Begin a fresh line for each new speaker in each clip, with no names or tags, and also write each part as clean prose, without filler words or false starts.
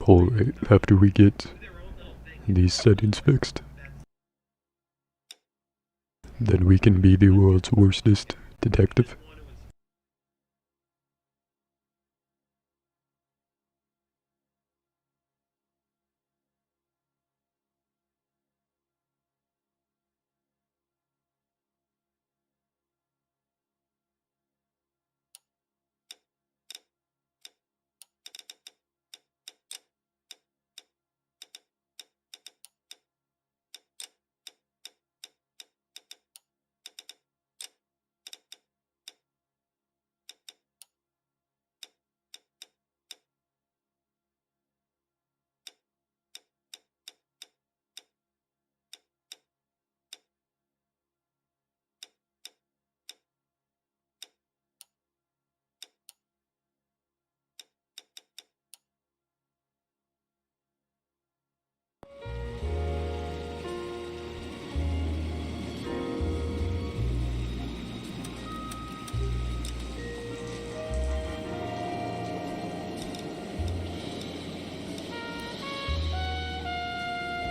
Alright, after we get these settings fixed, then we can be the world's worstest detective.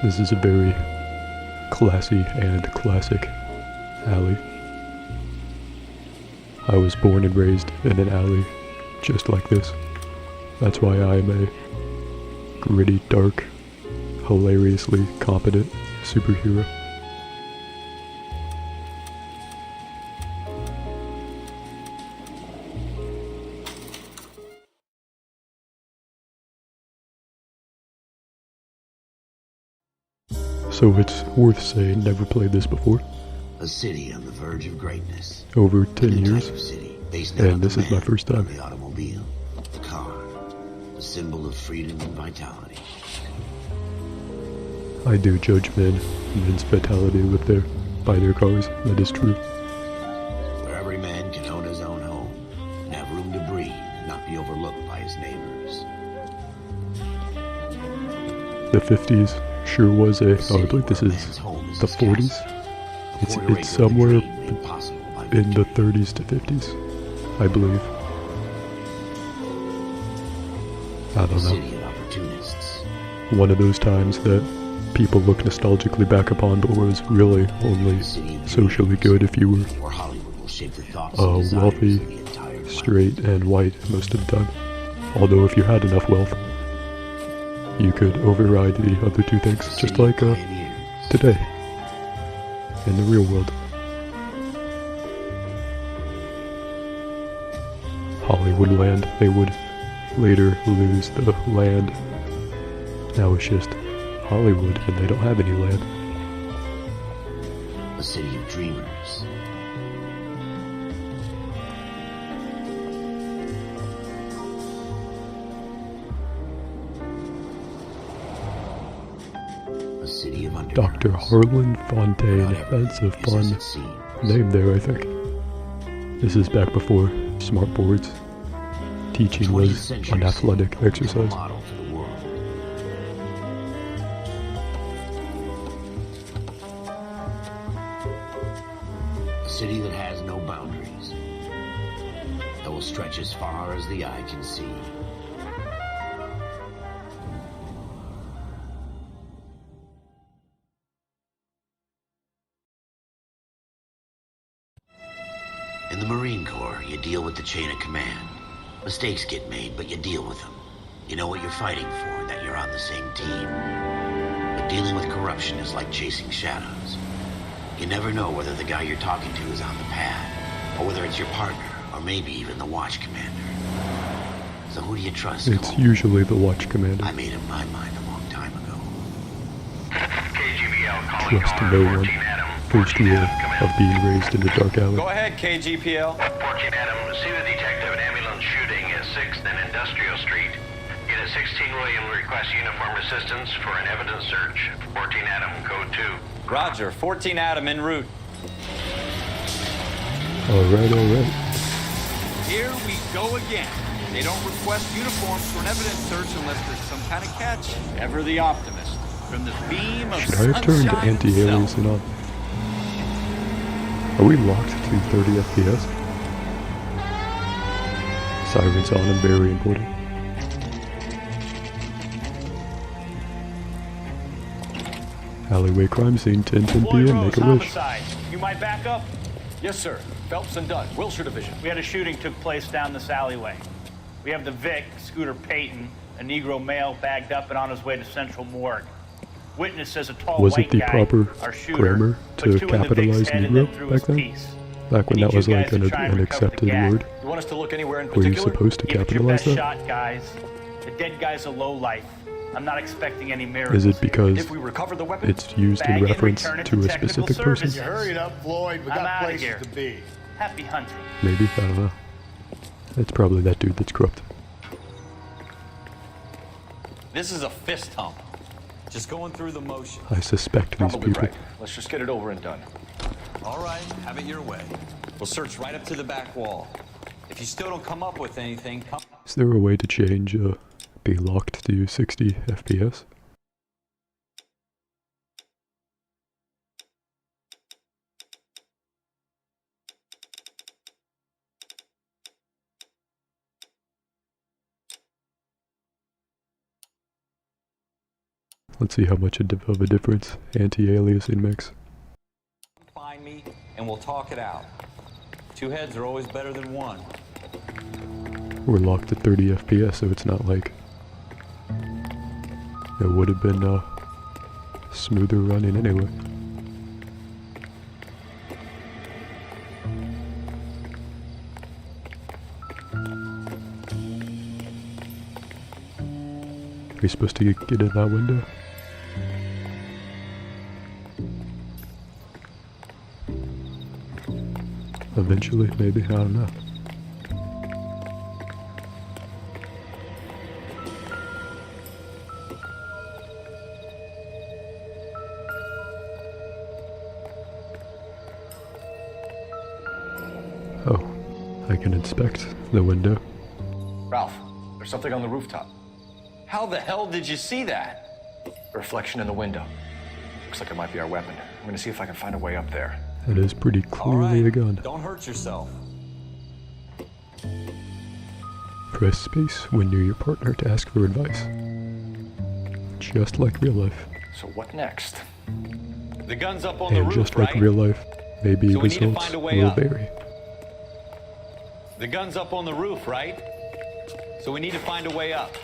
This is a very classy and classic alley. I was born and raised in an alley just like this. That's why I'm a gritty, dark, hilariously competent superhero. So it's worth saying, never played this before.
A city on the verge of greatness.
Over 10 years, and this is my first time.
The automobile, the car, a symbol of freedom and vitality.
I do judge men's vitality by their cars, that is true.
Where every man can own his own home, and have room to breathe and not be overlooked by his neighbors.
The 50s sure was I believe this is the 40s. It's somewhere in the 30s to 50s, I believe. I don't know. One of those times that people look nostalgically back upon, but was really only socially good if you were wealthy, straight, and white most of the time. Although if you had enough wealth, you could override the other two things, just like today, in the real world. Hollywood land, they would later lose the land. Now it's just Hollywood, and they don't have any land.
A city of dreamers.
Dr. Harlan Fontaine, that's a fun name there, I think. This is back before smartboards. Teaching was an athletic exercise.
A city that has no boundaries, that will stretch as far as the eye can see. In the Marine Corps, you deal with the chain of command. Mistakes get made, but you deal with them. You know what you're fighting for, that you're on the same team. But dealing with corruption is like chasing shadows. You never know whether the guy you're talking to is on the pad, or whether it's your partner, or maybe even the watch commander. So who do you trust?
It's usually the watch commander.
I made up my mind a long time ago.
Trust no one. First rule of being raised in the dark alley.
Go ahead, KGPL.
14 Adam, see the detective, an ambulance shooting at 6th and Industrial Street. Unit 16 William requests uniform assistance for an evidence search. 14 Adam, code 2.
Roger, 14 Adam en route.
Alright.
Here we go again. They don't request uniforms for an evidence search unless there's some kind of catch. Ever the optimist. From the beam of
Should I have turned the anti-aliasing on? Are we locked to 30 FPS? Sirens on and very important. Alleyway crime scene, 10:10
Floyd
p.m.
Rose,
Make a wish.
homicide. You might back up?
Yes, sir. Phelps and Dunn, Wilshire Division.
We had a shooting took place down this alleyway. We have the Vic, Scooter Payton, a Negro male bagged up and on his way to Central Morgue. Witness says a tall
Was
white
it the
guy,
proper
our shooter,
grammar
put
to
two in the Vic's
capitalize
head and then
Negro
threw
back
his
then?
piece.
Back when
We
that
need
was
you
like
guys to
an
try and recover the
accepted
gag.
word?
You want us to look anywhere in
Were you
particular?
supposed to
Give it your
capitalize
best
that?
shot, guys. The dead guy's a lowlife. I'm not expecting any miracles.
Is it because
If we recover the weapon,
it's used in
Bag and
reference
return it
to
to
a
technical
specific person?
services.
Hurry it up, Floyd. We
I'm
got
outta
places
here.
to be.
Happy hunting.
Maybe, I don't know. It's probably that dude that's corrupt.
This is a fist hump. Just going through the motion.
I suspect these
probably
people.
right. Let's just get it over and done.
All right, have it your way. We'll search right up to the back wall. If you still don't come up with anything, come...
Is there a way to change be locked to 60 FPS? Let's see how much of a difference anti-aliasing makes.
Find me, and we'll talk it out. Two heads are always better than one.
We're locked at 30 FPS, so it's not like it would have been smoother running anyway. Are you supposed to get in that window? Eventually, maybe, I don't know. Oh, I can inspect the window.
Ralph, there's something on the rooftop.
How the hell did you see that?
A reflection in the window. Looks like it might be our weapon. I'm gonna see if I can find a way up there.
It is pretty
All
clearly
right,
a gun.
don't hurt yourself.
Press space when near your partner to ask for advice. Just like real life.
So what next?
The gun's up on the
And
roof,
just
right?
like real life, maybe
So we need to
results
find a way
will
up.
vary.
The gun's up on the roof, right? So we need to find a way up.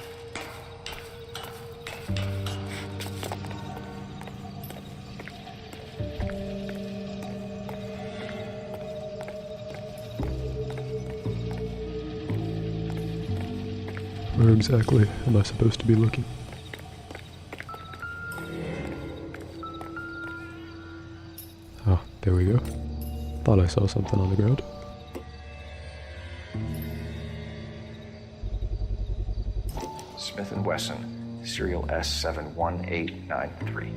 Where exactly am I supposed to be looking? Oh, there we go. Thought I saw something on the ground.
Smith & Wesson, serial S71893.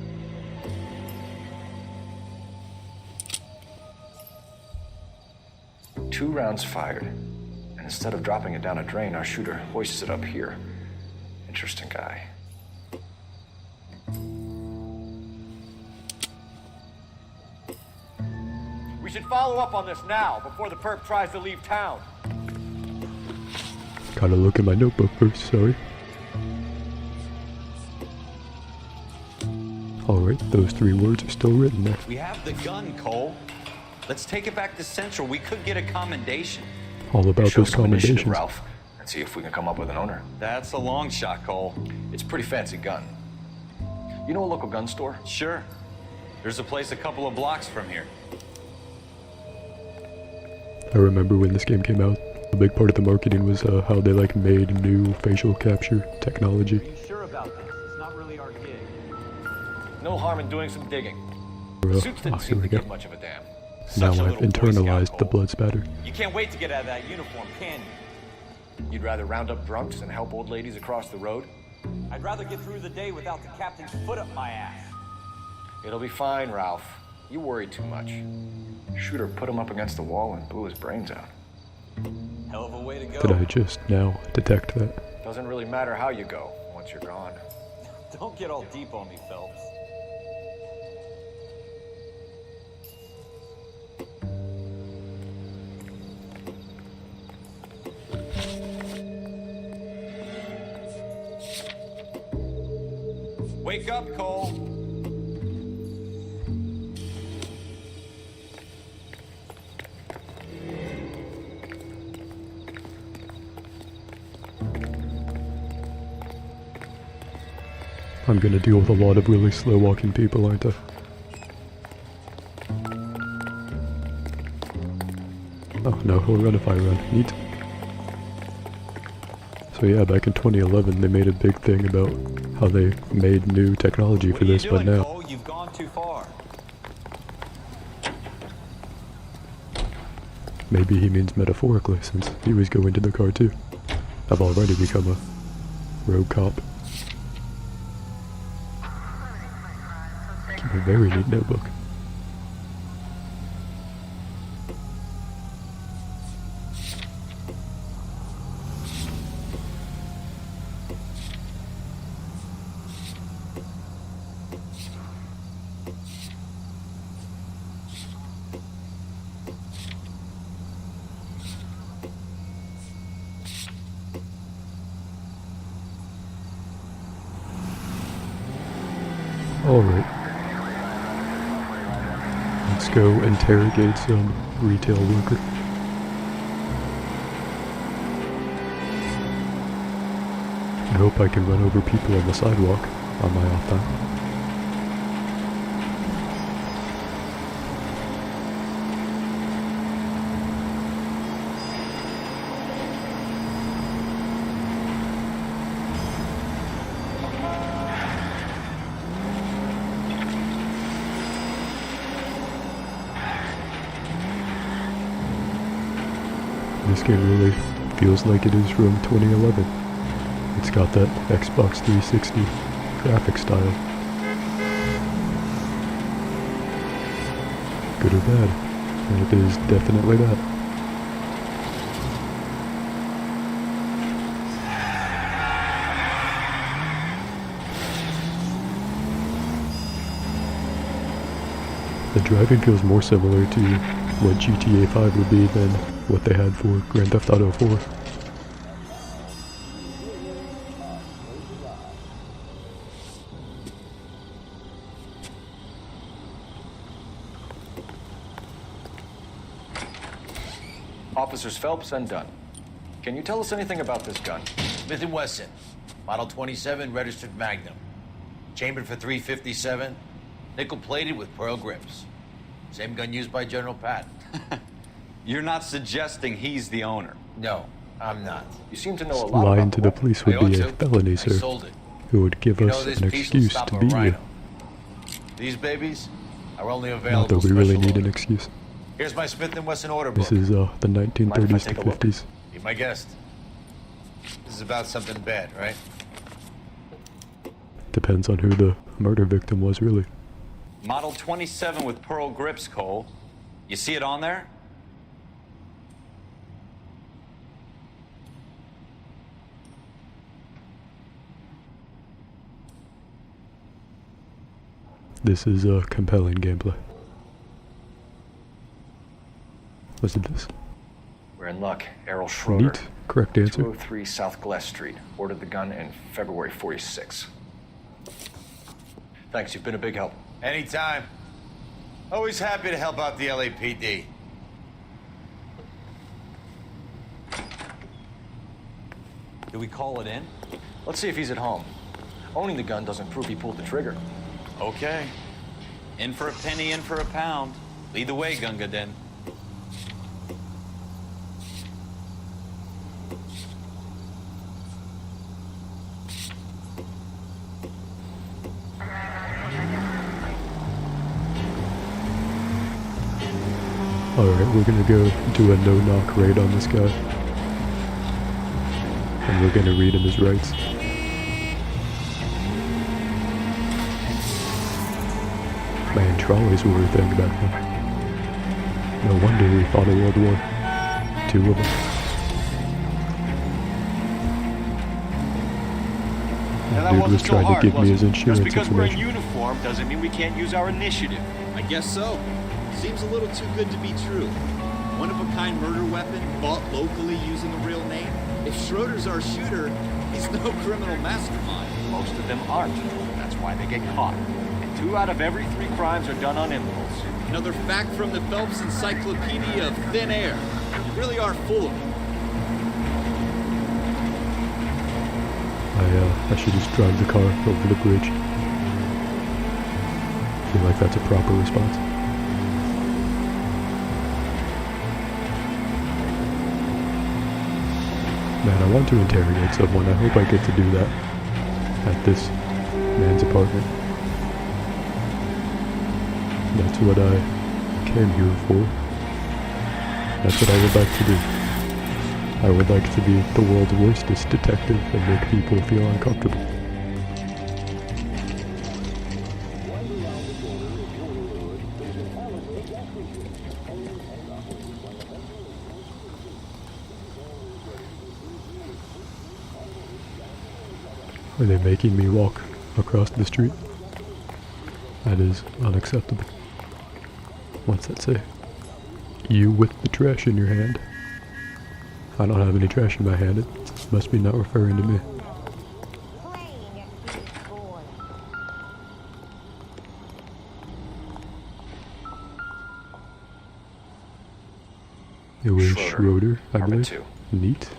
Two rounds fired, and instead of dropping it down a drain, our shooter hoists it up here. Interesting guy.
We should follow up on this now, before the perp tries to leave town.
Gotta look at my notebook first, sorry. Alright, those 3 words are still written there.
We have the gun, Cole. Let's take it back to Central. We could get a commendation.
All about
Show
those
some initiative,
commendations.
Ralph, and see if we can come up with an owner.
That's a long shot, Cole.
It's a pretty fancy gun. You know a local gun store?
Sure. There's a place a couple of blocks from here.
I remember when this game came out, a big part of the marketing was how they like made new facial capture technology.
Are you sure about this? It's not really our gig.
No harm in doing some digging. Suits
Here
didn't seem
we
to
go.
give much of a damn.
Now
Such a
I've
little Boy Scout,
internalized the
Cole.
blood spatter.
You can't wait to get out of that uniform, can you?
You'd rather round up drunks and help old ladies across the road?
I'd rather get through the day without the captain's foot up my ass.
It'll be fine, Ralph. You worry too much. Shooter put him up against the wall and blew his brains out.
Hell of a way to go.
Did I just now detect that?
Doesn't really matter how you go once you're gone.
Don't get all deep on me, Phelps. Wake up, Cole.
I'm gonna deal with a lot of really slow walking people, aren't I? Oh no, he'll run if I run. Neat. So yeah, back in 2011 they made a big thing about how they made new technology for this, but now...
Cole? You've gone too far.
Maybe he means metaphorically, since he was going to the car too. I've already become a road cop. Keep a very neat notebook. Alright. Let's go interrogate some retail worker. I hope I can run over people on the sidewalk on my off time. This game really feels like it is from 2011. It's got that Xbox 360 graphic style. Good or bad, and it is definitely that. The driving feels more similar to what GTA 5 would be than what they had for Grand Theft Auto 4.
Officers Phelps and Dunn. Can you tell us anything about this gun?
Smith & Wesson, Model 27, registered Magnum. Chambered for .357, nickel-plated with pearl grips. Same gun used by General Patton.
You're not suggesting he's the owner.
No, I'm not.
You seem to know a lot
Lying
about
to
the
the police would
I ought
be a
to.
felony,
I
sir.
sold it.
It would give
You know,
us
this
an
piece will
excuse
stop
to
a
beat you.
rhino. These babies are only available
Not that we really
special
need an
order.
excuse.
Here's my Smith & Wesson order book.
This is the 1930s to
take a look?
50s.
Be my guest. This is about something bad, right?
Depends on who the murder victim was, really.
Model 27 with pearl grips, Cole. You see it on there?
This is compelling gameplay. Was it this?
We're in luck. Errol Schroeder.
Neat. Correct answer.
203 South Glass Street. Ordered the gun in February 46. Thanks, you've been a big help.
Anytime. Always happy to help out the LAPD.
Do we call it in?
Let's see if he's at home. Owning the gun doesn't prove he pulled the trigger.
Okay. In for a penny, in for a pound. Lead the way, Gunga Den.
Alright, we're gonna go do a no-knock raid on this guy. And we're gonna read him his rights. Man, trolleys were a thing back then. No wonder we fought a World War. 2 of them.
Now, that
Dude
wasn't
was
so
trying
hard,
to give me
was
his
it?
insurance
Just because we're in
information.
uniform doesn't mean we can't use our initiative.
I guess so. Seems a little too good to be true. One-of-a-kind murder weapon bought locally using a real name. If Schroeder's our shooter, he's no criminal mastermind.
Most of them aren't. That's why they get caught. And 2 out of every 3 crimes are done on impulse.
Another fact from the Phelps Encyclopedia of Thin Air. You really are full of it.
I I should just drive the car over the bridge. I feel like that's a proper response. Man, I want to interrogate someone. I hope I get to do that at this man's apartment. That's what I came here for. That's what I would like to do. I would like to be the world's worstest detective and make people feel uncomfortable. Are they making me walk across the street? That is unacceptable. What's that say? You with the trash in your hand. I don't have any trash in my hand. It must be not referring to me. It was Schroeder, I believe.
2.
Neat.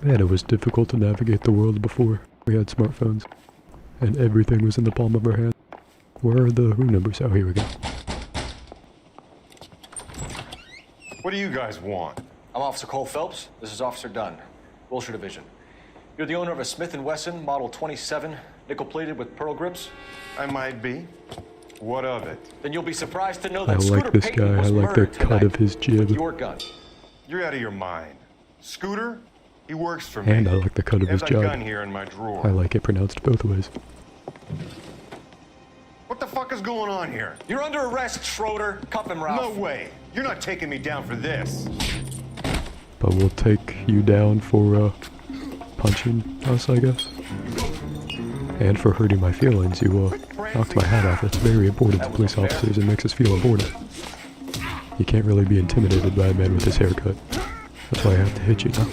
Man, it was difficult to navigate the world before we had smartphones. And everything was in the palm of our hand. Where are the room numbers? Oh, here we go.
What do you guys want?
I'm Officer Cole Phelps. This is Officer Dunn, Wilshire Division. You're the owner of a Smith & Wesson Model 27, nickel-plated with pearl grips?
I might be. What of it?
Then you'll be surprised to know
I
that Scooter
like this
Payton
guy. I
was
like the
murdered
cut
tonight
of his jib.
with your gun.
You're out of your mind. Scooter? He works for me.
And I like the cut of his
There's a
job.
gun here in my drawer.
I like it pronounced both ways.
What the fuck is going on here?
You're under arrest, Schroeder. Cuff him, Ralph.
No way. You're not taking me down for this.
But we'll take you down for, punching us, I guess. And for hurting my feelings. You, knocked my hat off. That's very important to police officers. It makes us feel important. You can't really be intimidated by a man with his haircut. That's why I have to hit you now.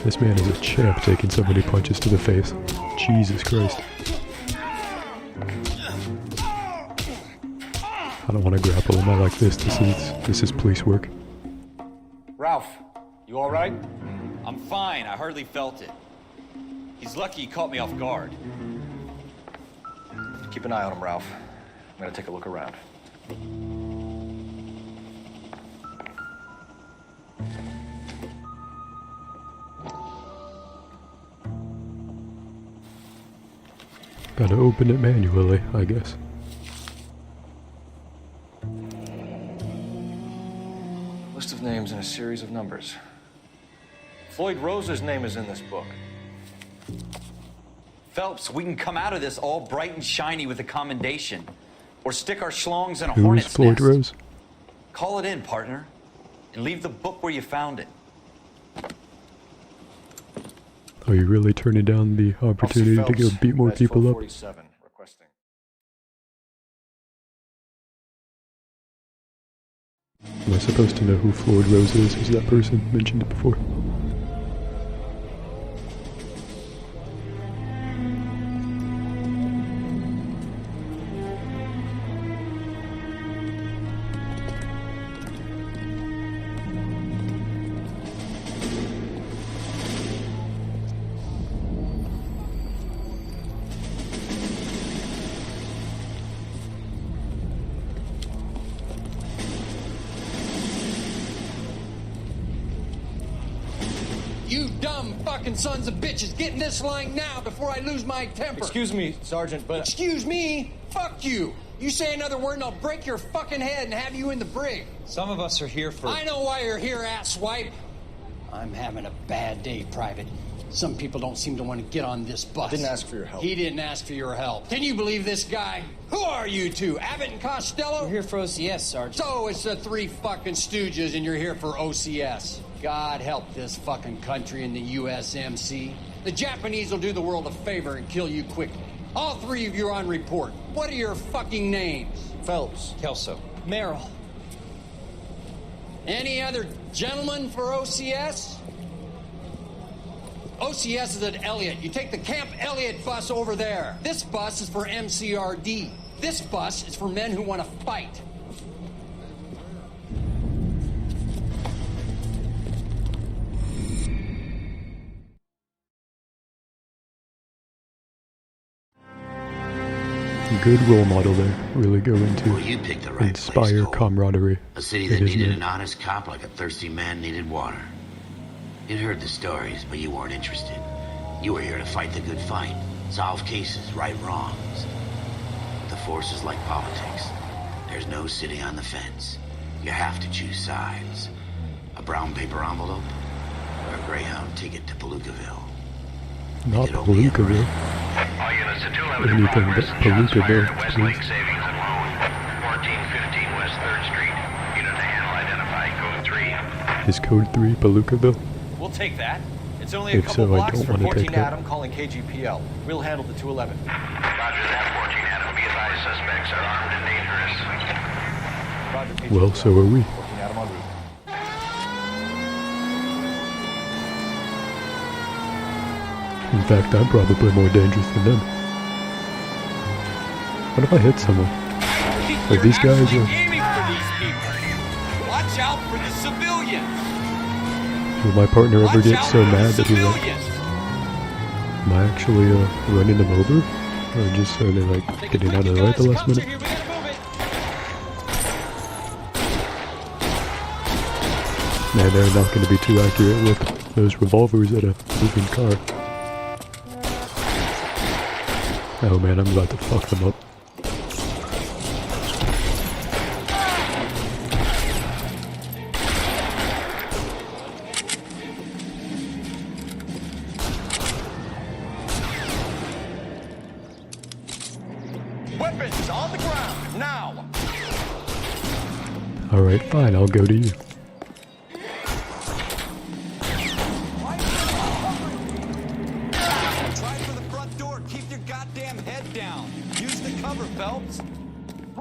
This man is a champ taking so many punches to the face. Jesus Christ. I don't want to grapple him. I like this. This is police work.
Ralph, you all right?
I'm fine. I hardly felt it. He's lucky he caught me off guard.
Keep an eye on him, Ralph. I'm gonna take a look around.
Gotta open it manually, I guess.
List of names and a series of numbers. Floyd Rose's name is in this book.
Phelps, we can come out of this all bright and shiny with a commendation. Or stick our schlongs in a
Who's
hornet's
Floyd
nest.
Rose?
Call it in, partner. And leave the book where you found it.
Are you really turning down the opportunity to go beat more people up?
447, requesting.
Am I supposed to know who Floyd Rose is? Is that person mentioned it before?
You dumb fucking sons of bitches, get in this line now before I lose my temper.
Excuse me, Sergeant, but...
Excuse me? Fuck you. You say another word and I'll break your fucking head and have you in the brig.
Some of us are here for...
I know why you're here, asswipe. I'm having a bad day, Private. Some people don't seem to want to get on this bus.
I didn't ask for your help.
He didn't ask for your help. Can you believe this guy? Who are you two? Abbott and Costello?
We're here for OCS, Sergeant.
So it's the three fucking stooges and you're here for OCS. God help this fucking country and the USMC. The Japanese will do the world a favor and kill you quickly. All three of you are on report. What are your fucking names?
Phelps.
Kelso.
Merrill.
Any other gentlemen for OCS? OCS is at Elliott. You take the Camp Elliott bus over there. This bus is for MCRD. This bus is for men who want to fight.
good role model there. Really going
Well,
to
you picked the right
inspire
place, Cole.
camaraderie.
A city
in
that
his
needed
name.
an honest cop like a thirsty man needed water. You'd heard the stories, but you weren't interested. You were here to fight the good fight, solve cases, right wrongs. But the force is like politics. There's no sitting on the fence. You have to choose sides. A brown paper envelope or a Greyhound ticket to Palookaville.
Not
It'll be a
Palookaville.
All units to 211 in
Anything but
progress. Shots fired
Palookaville,
at Westlake
please.
Savings and Loan. 1415 West 3rd Street. Unit to handle identified. Code 3.
Is code 3 Palookaville?
We'll take that. It's only a
If
couple
so, I
blocks
don't
from
want to
14
take that.
Adam calling KGPL. We'll handle the 211.
Roger that, 14 Adam. Be advised, suspects are armed and dangerous.
Roger, KGPL.
Well, so are we.
14 Adam en route.
In fact, I'm probably more dangerous than them. What if I hit someone? Like these guys are...
aiming for these people. Watch out for the civilians.
Will my partner ever
Watch
get
out
so
for
mad
the
that he's like,
civilians.
am I actually running them over? Or just are they like getting out of the way at the last minute?
Here, we gotta move it.
Nah, they're not going to be too accurate with those revolvers at a moving car. Oh man, I'm about to fuck them up.
Weapons on the ground, now!
Alright, fine, I'll go to you.
Try for the front door. Keep your goddamn head down. Use the cover, Phelps.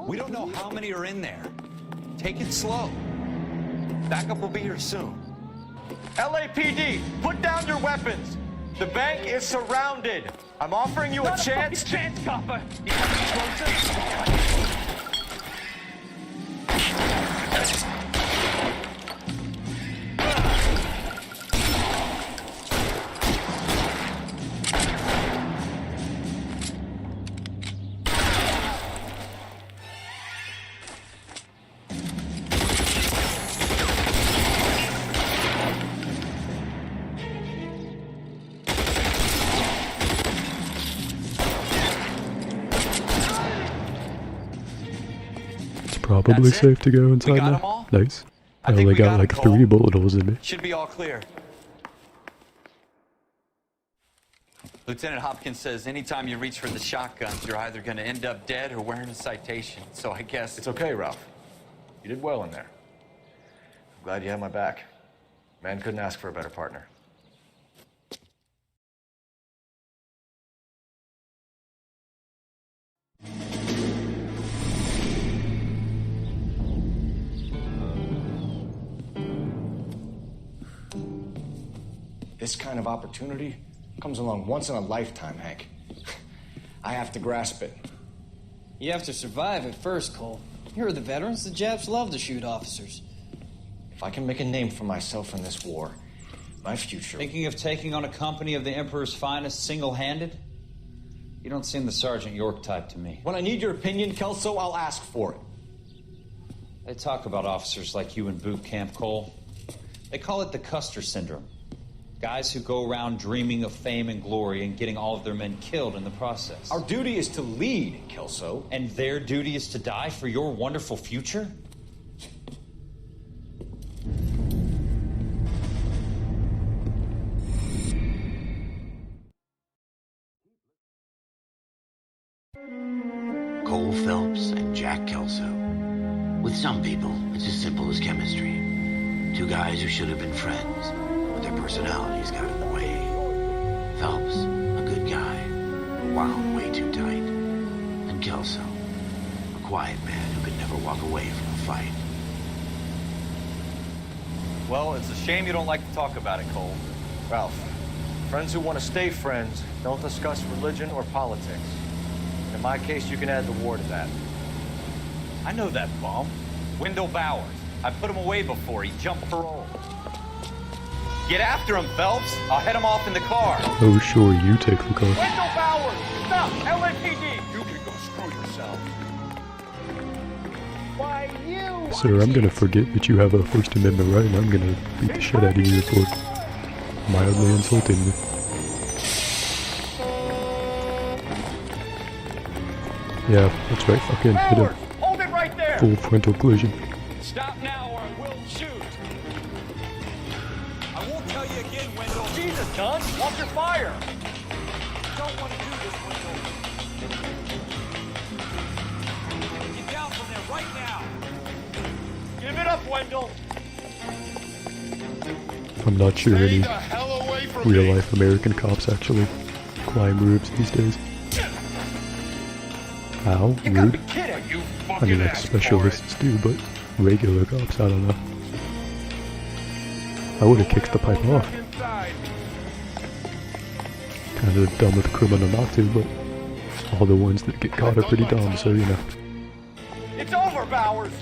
We don't know how many are in there. Take it slow. Backup will be here soon. LAPD, put down your weapons. The bank is surrounded. I'm offering you a chance.
Chance, copper. You coming closer?
Probably
That's it?
safe to go
We
inside
got 'em
now.
all?
Nice.
I
I
think
only
we got
got
'em,
like
Cole.
3 bullet holes in me.
Should be all clear.
Lieutenant Hopkins says anytime you reach for the shotguns, you're either going to end up dead or wearing a citation. So I guess
It's okay, Ralph. You did well in there. I'm glad you had my back. Man couldn't ask for a better partner.
This kind of opportunity comes along once in a lifetime, Hank. I have to grasp it.
You have to survive at first, Cole. Here are the veterans. The Japs love to shoot officers.
If I can make a name for myself in this war, my future...
Thinking of taking on a company of the Emperor's finest single-handed? You don't seem the Sergeant York type to me.
When I need your opinion, Kelso, I'll ask for it.
They talk about officers like you in boot camp, Cole. They call it the Custer syndrome. Guys who go around dreaming of fame and glory and getting all of their men killed in the process.
Our duty is to lead, Kelso.
And their duty is to die for your wonderful future?
Cole Phelps and Jack Kelso. With some people, it's as simple as chemistry. Two guys who should have been friends, but their personalities got in the way. Phelps, a good guy, wound way too tight. And Kelso, a quiet man who could never walk away from a fight.
Well, it's a shame you don't like to talk about it, Cole.
Ralph, friends who want to stay friends don't discuss religion or politics. In my case, you can add the war to that.
I know that bum. Wendell Bowers. I put him away before. He jumped parole. Get after him, Phelps. I'll head him off in the car.
Oh sure, you take the car.
Wendell Bowers! Stop! LAPD! You can go straight Control yourself.
Why, you...
Sir, I'm gonna forget that you have a First Amendment right, and I'm gonna beat the shit out of you for mildly insulting me. Yeah, that's right, fucking hit him.
Hold it right there!
Full frontal collision.
Stop now or I will shoot. I won't tell you again, Wendell.
Jesus, John, watch your fire!
I don't want to do this, Wendell. Get down from there right now.
Give it up, Wendell!
I'm not sure any real-life American cops actually climb roofs these days. Ow, rude. I mean, like specialists do, but regular cops, I don't know. I would have kicked the pipe off. Kind of dumb of the criminal not to, but all the ones that get caught are pretty dumb, so you know.
It's over, Bowers!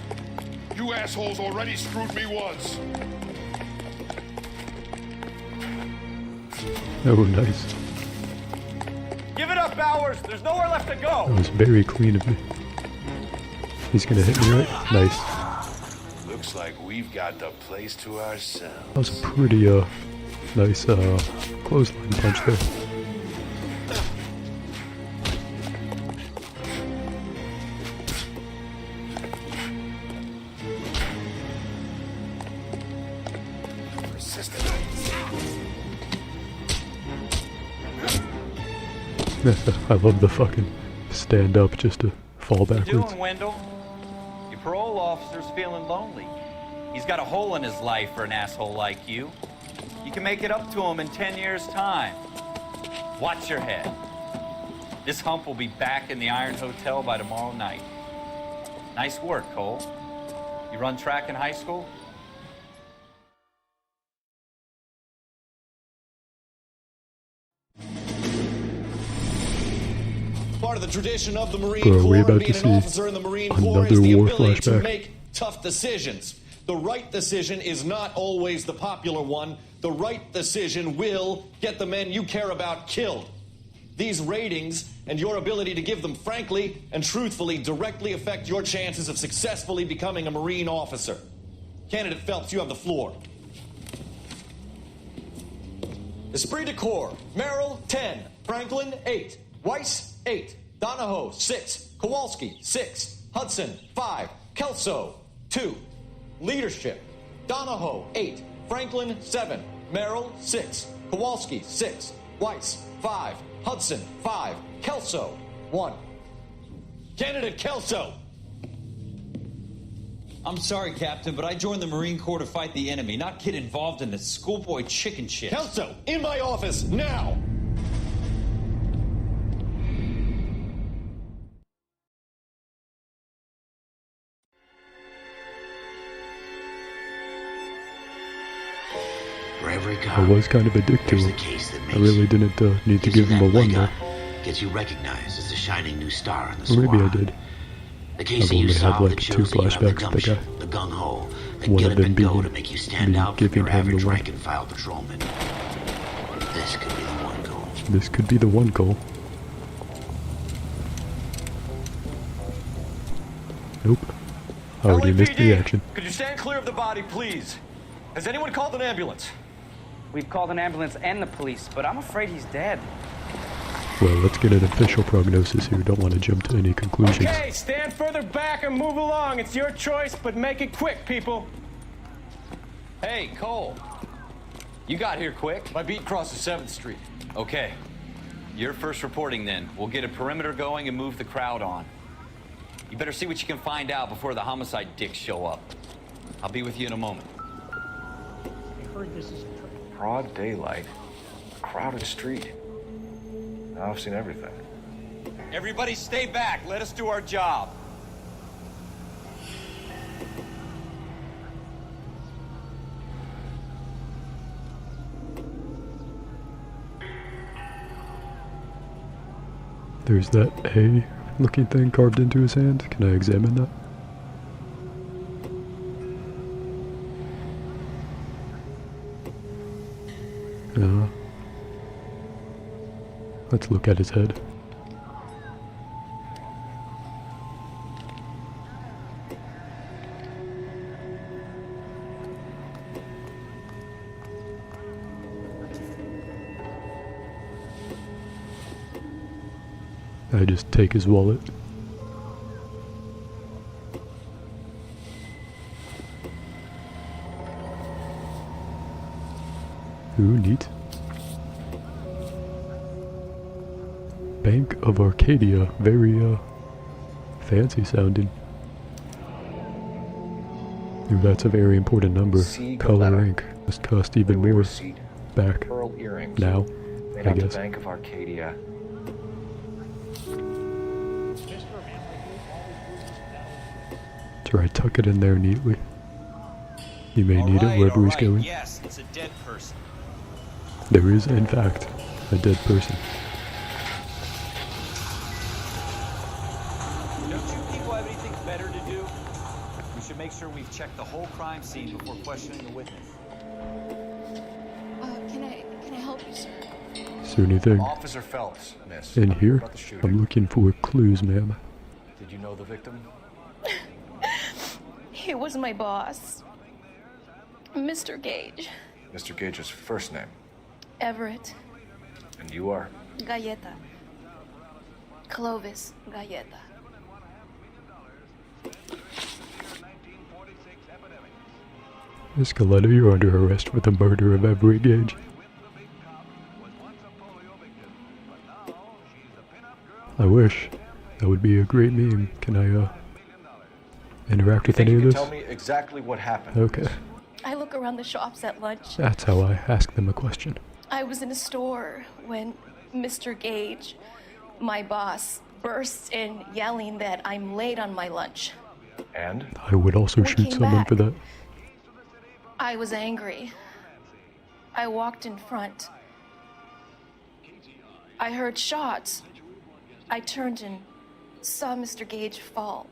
You assholes already screwed me once.
Oh, nice.
Give it up, Bowers! There's nowhere left to go!
That was very clean of me. He's gonna hit me, right? Nice.
Looks like we've got the place to ourselves.
That was a pretty, nice, clothesline punch there. I love the fucking stand up just to fall backwards.
What you doing, Wendell? Your parole officer's feeling lonely. He's got a hole in his life for an asshole like you. You can make it up to him in 10 years' time. Watch your head. This hump will be back in the Iron Hotel by tomorrow night. Nice work, Cole. You run track in high school?
Part of the tradition of the Marine
Bro,
Corps,
we're about
being
to
an
see
officer in the Marine Corps, is
another
the
war
ability to
flashback.
make tough decisions. The right decision is not always the popular one. The right decision will get the men you care about killed. These ratings and your ability to give them frankly and truthfully directly affect your chances of successfully becoming a Marine officer. Candidate Phelps, you have the floor. Esprit de Corps, Merrill, 10. Franklin, 8. Weiss, 8. Donahoe, 6. Kowalski, 6. Hudson, 5. Kelso, 2. Leadership, Donahoe, 8. Franklin, 7. Merrill, 6. Kowalski, 6. Weiss, 5. Hudson, 5. Kelso, 1. Candidate Kelso!
I'm sorry, Captain, but I joined the Marine Corps to fight the enemy, not get involved in this schoolboy chicken shit.
Kelso, in my office, now!
For every
I
cop,
was kind of a dick to
there's a
him.
case that
I
makes
really didn't need to
gives you
give him a
that
one
leg
though.
up, gets you recognized as the shining new star in the
Or
squad.
maybe I did.
The case
I've
that you
only had
solved
like
that
2
shows that you have the
flashbacks with the guy.
gumption, the gung-ho, the
One
get
of
up
them
and go
being
to make you stand
me
out from
giving
your
him the
average
one.
rank and file patrolman. This could be the one goal.
This could be the one goal. Nope. Already missed the action.
Could you stand clear of the body, please? Has anyone called an ambulance?
We've called an ambulance and the police, but I'm afraid he's dead.
Well, let's get an official prognosis here. Don't want to jump to any conclusions.
Okay, stand further back and move along. It's your choice, but make it quick, people.
Hey, Cole. You got here quick.
My beat crosses 7th Street.
Okay. You're first reporting then. We'll get a perimeter going and move the crowd on. You better see what you can find out before the homicide dicks show up. I'll be with you in a moment.
I heard this is
Broad daylight, crowded street. Now I've seen everything.
Everybody stay back. Let us do our job.
There's that A-looking thing carved into his hand. Can I examine that? Let's look at his head. I just take his wallet. Ooh, neat. Bank of Arcadia. Very, fancy sounding. Ooh, that's a very important number. Color ink must cost even more. Back.
Pearl earrings.
Now,
Made
I
out the
guess.
Bank of Arcadia.
Try tuck it in there neatly. You may need it wherever he's going.
Yes, it's a dead person.
There is, in fact, a dead person.
Don't you people have anything better to do? We should make sure we've checked the whole crime scene before questioning the witness.
Can I help you, sir?
Is there anything
Officer Phelps, miss.
in here?
About the shooting.
I'm looking for clues, ma'am.
Did you know the victim?
He was my boss, Mr. Gage.
Mr. Gage's first name.
Everett.
And you are?
Galleta. Clovis Galleta.
Miss Galetta, you're under arrest for the murder of Everett Gage. I wish. That would be a great meme. Can I, interact with any of this?
Tell me exactly what happened.
Okay.
I look around the shops at lunch.
That's how I ask them a question.
I was in a store when Mr. Gage, my boss, bursts in yelling that I'm late on my lunch.
And?
I would also
We
shoot
came
someone
back.
for that.
I was angry. I walked in front. I heard shots. I turned and saw Mr. Gage fall.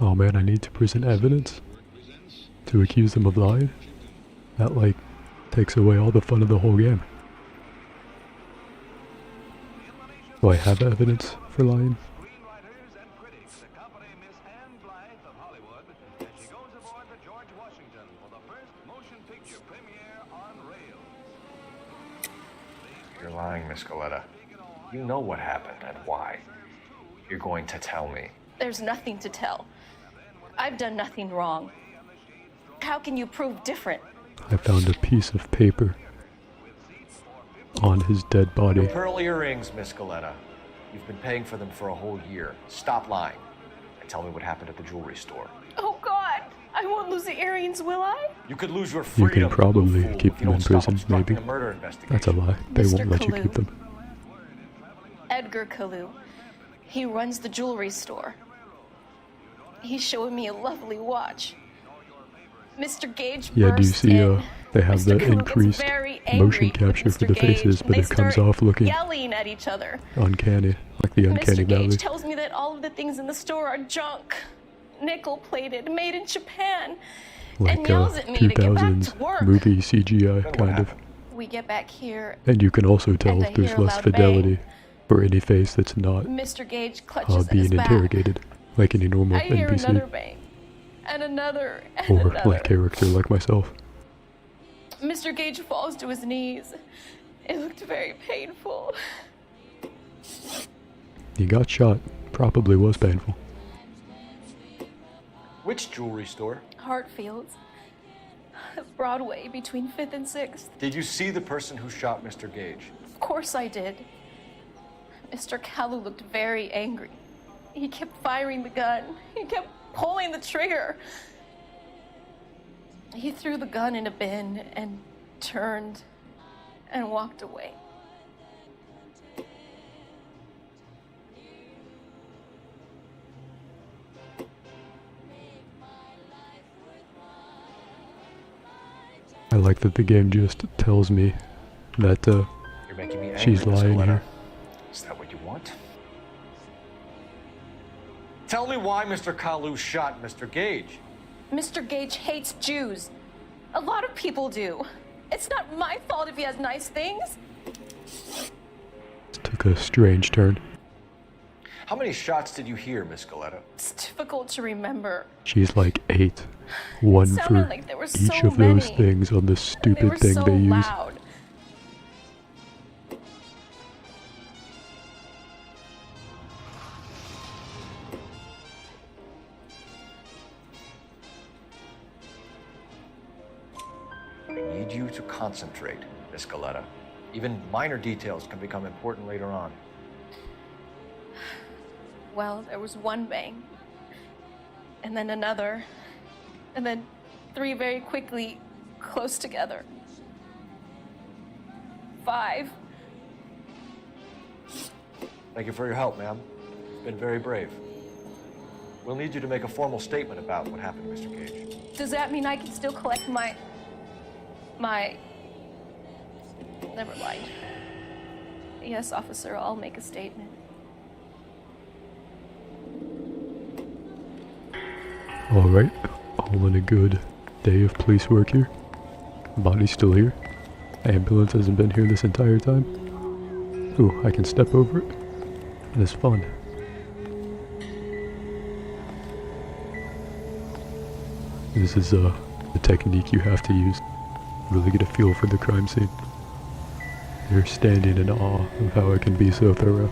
Oh man, I need to present evidence to accuse them of lying. That, like, takes away all the fun of the whole game. Do I have evidence for lying?
You're lying, Miss Galetta. You know what happened and why. You're going to tell me.
There's nothing to tell. I've done nothing wrong. How can you prove different?
I found a piece of paper on his dead body.
Your pearl earrings, Miss Galetta. You've been paying for them for a whole year. Stop lying and tell me what happened at the jewelry store.
Oh God, I won't lose the earrings, will I?
You could lose your
You
freedom.
can probably
fool,
keep
if you
them in
don't stop
prison,
obstructing
maybe.
a murder investigation.
That's a lie. They
Mr.
won't let you
Kalu.
keep them.
Edgar Kalu. He runs the jewelry store. He's showing me a lovely watch. Mr. Gage
Yeah, do you
bursts
see,
in.
they have
Mr.
the
Kalu gets
increased
very angry
motion
with
capture for
Mr.
the
Gage,
faces,
and
but
they
it comes
start
off looking
yelling at each other.
uncanny, like the Uncanny
Mr. Gage
Valley.
tells me that all of the things in the store are junk, nickel-plated, made in Japan,
Like
and yells at me to get back
2000s
to work.
movie CGI, kind of.
We get back here.
And you can also tell
and I
there's
hear a
less
loud
fidelity for any face that's not
Mr. Gage clutches at his
being
back.
interrogated, like any normal
I hear
NPC.
another bang, and another, and
Or
another.
like character like myself.
Mr. Gage falls to his knees. It looked very painful.
He got shot. Probably was painful.
Which jewelry store?
Hartfield's. Broadway between 5th and 6th.
Did you see the person who shot Mr. Gage?
Of course I did. Mr. Kalu looked very angry. He kept firing the gun. He kept pulling the trigger. He threw the gun in a bin and turned and walked away.
I like that the game just tells me that
You're making me angry,
she's
Miss
lying
Galetta.
here.
Is that what you want? Tell me why Mr. Kalu shot Mr. Gage.
Mr. Gage hates Jews. A lot of people do. It's not my fault if he has nice things.
Took a strange turn.
How many shots did you hear, Miss Galetta?
It's difficult to remember.
She's like 8. One
It
for
sounded like there were
each
so
of those
many,
things on this
and they
stupid
were
thing
so
they use.
loud.
I need you to concentrate, Miss Galetta. Even minor details can become important later on.
Well, there was one bang, and then another, and then 3 very quickly, close together. 5.
Thank you for your help, ma'am. You've been very brave. We'll need you to make a formal statement about what happened, Mr. Cage.
Does that mean I can still collect my... Never mind. Yes, officer, I'll make a statement.
Alright, all in a good day of police work here. Body's still here. Ambulance hasn't been here this entire time. Ooh, I can step over it. And it's fun. This is the technique you have to use. Really get a feel for the crime scene. You're standing in awe of how I can be so thorough.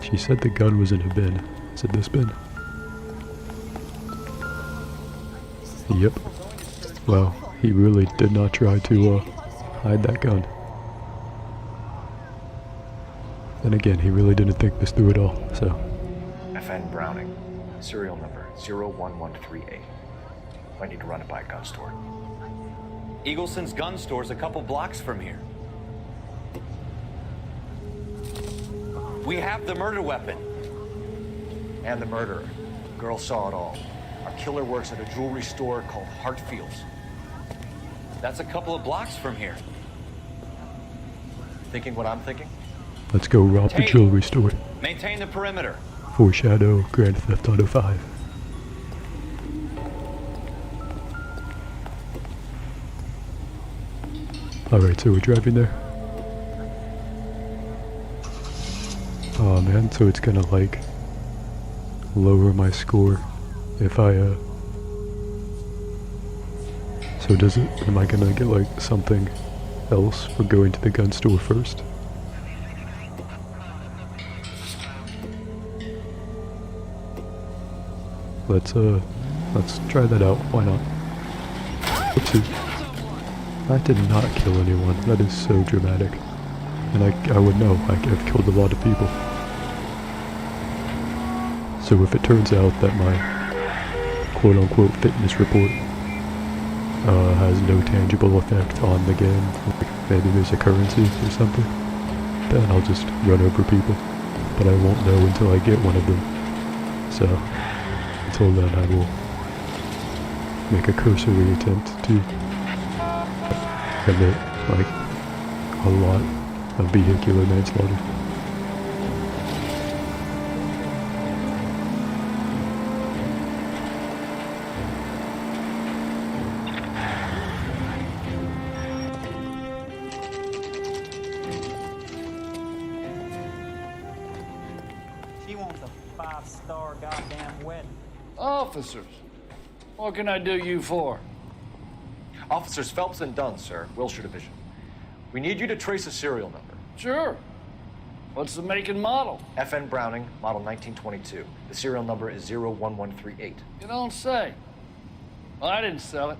She said the gun was in a bin. Is it this bin? Yep. Wow, he really did not try to hide that gun. Then again, he really didn't think this through at all, so.
FN Browning, serial number 01138. Might need to run it by a gun store.
Eagleson's gun store's a couple blocks from here. We have the murder weapon.
And the murderer. The girl saw it all. Our killer works at a jewelry store called Hartfield's.
That's a couple of blocks from here.
Thinking what I'm thinking?
Let's go rob the jewelry store.
Maintain the perimeter.
Foreshadow Grand Theft Auto 5. Alright, so we're driving there. Oh man, so it's gonna like lower my score if I so does it, am I gonna get like something else for going to the gun store first? Let's try that out, why not? Oopsie. I did not kill anyone, that is so dramatic. And I would know, I've killed a lot of people. So if it turns out that my quote-unquote fitness report has no tangible effect on the game, like maybe there's a currency or something, then I'll just run over people. But I won't know until I get one of them. So, until then I will make a cursory attempt to commit, like, a lot of vehicular manslaughter.
She wants a 5-star goddamn wedding.
Officers, what can I do you for?
Officers Phelps and Dunn, sir, Wilshire Division. We need you to trace a serial number.
Sure. What's the make and model?
FN Browning, model 1922. The serial number is 01138.
You don't say. Well, I didn't sell it.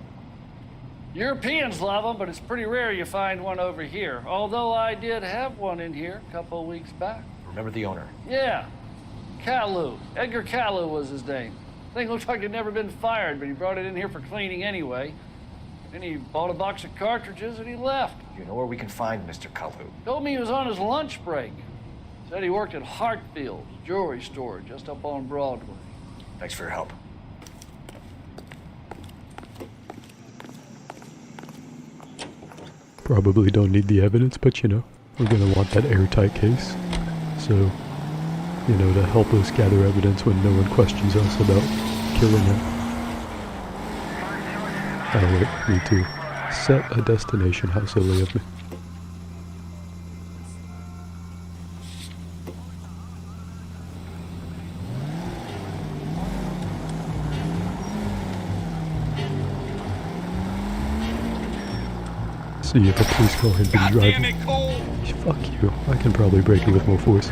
Europeans love them, but it's pretty rare you find one over here. Although I did have one in here a couple of weeks back.
Remember the owner?
Yeah. Kalu. Edgar Kalu was his name. Thing looked like it'd never been fired, but he brought it in here for cleaning anyway. Then he bought a box of cartridges and he left.
You know where we can find Mr. Kalu?
Told me he was on his lunch break. Said he worked at Hartfield's jewelry store just up on Broadway.
Thanks for your help.
Probably don't need the evidence, but you know, we're gonna want that airtight case. So, you know, to help us gather evidence when no one questions us about killing him. Oh wait, need to set a destination. How silly of me. See if a police car had been driving.
Damn it, Cole!
Fuck you. I can probably break it with more force.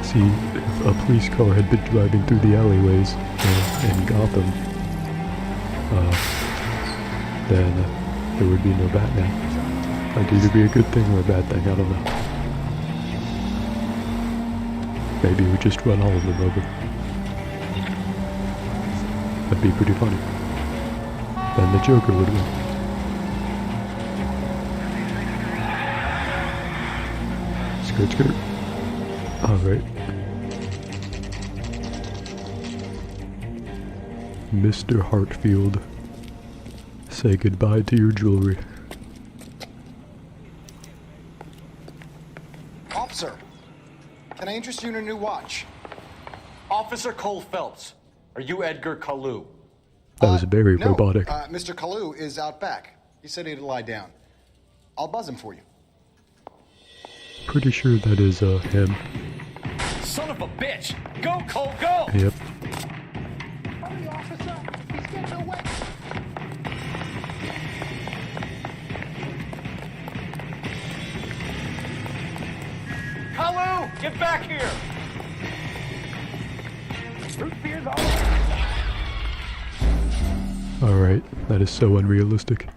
See if a police car had been driving through the alleyways in Gotham, then there would be no Batman. That'd either be a good thing or a bad thing, I don't know. Maybe we just run all of them over. That'd be pretty funny. Then the Joker would win. Skirt, skirt. Alright. Mr. Hartfield, say goodbye to your jewelry.
Officer, can I interest you in a new watch?
Officer Cole Phelps, are you Edgar Kalu?
That was very robotic.
Mr. Kalu is out back. He said he'd lie down. I'll buzz him for you.
Pretty sure that is, him.
Son of a bitch! Go, Cole, go!
Yep.
Hurry, officer! He's getting away! Kalu! Get back here! Root beer's all
Alright, that is so unrealistic.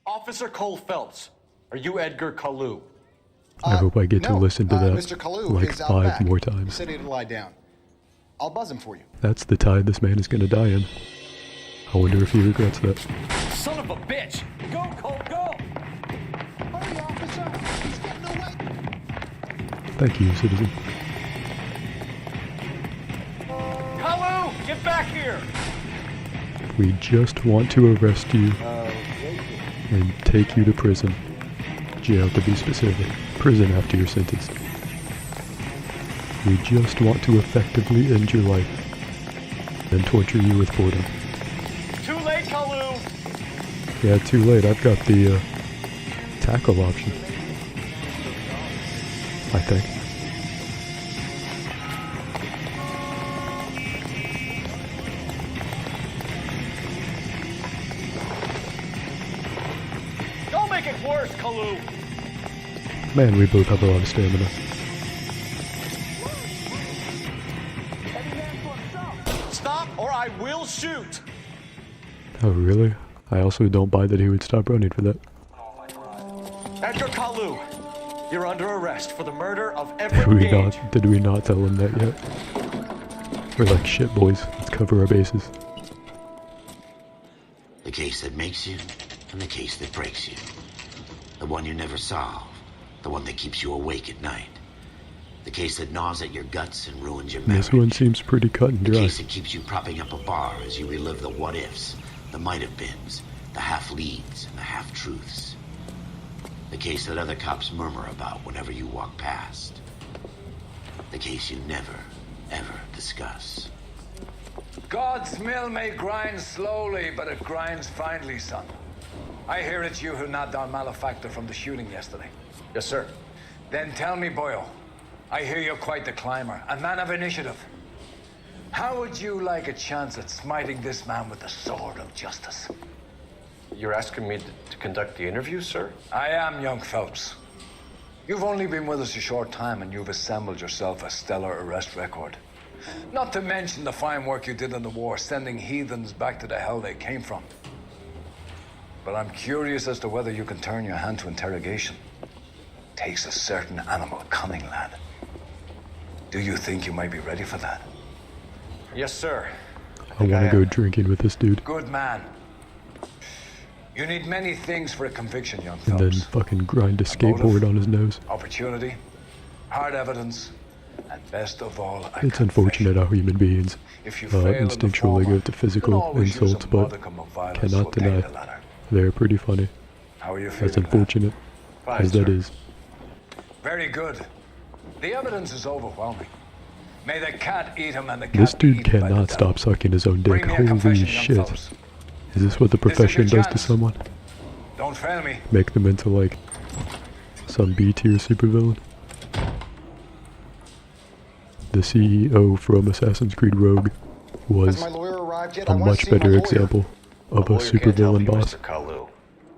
Officer Cole Phelps, are you Edgar Kalu?
I hope I get to listen to that
Mr. Kalu
like
is out
5
back.
more
He
times.
said he'd lie down. I'll buzz him for you.
That's the tide this man is gonna die in. I wonder if he regrets that.
Son of a bitch! Go, Cole, go! Hurry, officer! He's getting away!
Thank you, citizen.
Kalu! Get back here!
We just want to arrest you and take you to prison. Jail to be specific. Prison after you're sentenced. We just want to effectively end your life and torture you with boredom.
Too late, Kalu!
Yeah, too late. I've got the tackle option. I think.
Don't make it worse, Kalu!
Man, we both have a lot of stamina.
Stop or I will shoot!
Oh, really? I also don't buy that he would stop running for that.
Edgar Kalu, you're under arrest for the murder of
Did
every
we
gauge.
did we not tell him that yet? We're like, shit, boys. Let's cover our bases.
The case that makes you, and the case that breaks you. The one you never solve, the one that keeps you awake at night. The case that gnaws at your guts and ruins your marriage.
This one seems pretty cut and
The
dry.
case that keeps you propping up a bar as you relive the what-ifs, the might-have-beens, the half-leads, and the half-truths. The case that other cops murmur about whenever you walk past. The case you never, ever discuss.
God's mill may grind slowly, but it grinds finely, son. I hear it's you who nabbed our malefactor from the shooting yesterday.
Yes, sir.
Then tell me, Boyle, I hear you're quite the climber, a man of initiative. How would you like a chance at smiting this man with the sword of justice?
You're asking me to conduct the interview, sir?
I am, young Phelps. You've only been with us a short time, and you've assembled yourself a stellar arrest record. Not to mention the fine work you did in the war, sending heathens back to the hell they came from. But I'm curious as to whether you can turn your hand to interrogation. Takes a certain animal cunning, lad. Do you think you might be ready for that?
Yes, sir.
I want to go drinking with this dude.
Good man. You need many things for a conviction, young
And
Phelps.
then fucking grind a skateboard on his nose.
Opportunity, hard evidence, and best of all,
It's unfortunate how human beings
If you fail in the
instinctually
former,
go to physical
always use a
insults, but
modicum of violence
cannot
to obtain
deny
the latter.
they're pretty funny.
How are you
As
feeling,
unfortunate
Fine,
as that
sir.
is.
Very good. The evidence is overwhelming. May the cat eat him and the cat
This
be
dude
eaten by the
cannot
devil.
stop sucking his own dick.
Bring me a
Holy
confession, young
shit.
Phelps.
Is this what the
This is your
profession does to
chance.
someone?
Don't fail me.
Make them into like some B-tier supervillain? The CEO from Assassin's Creed Rogue was
arrived yet?
a
I want to
much
see my
better
lawyer.
example of a supervillain boss.
Mr. Kalu.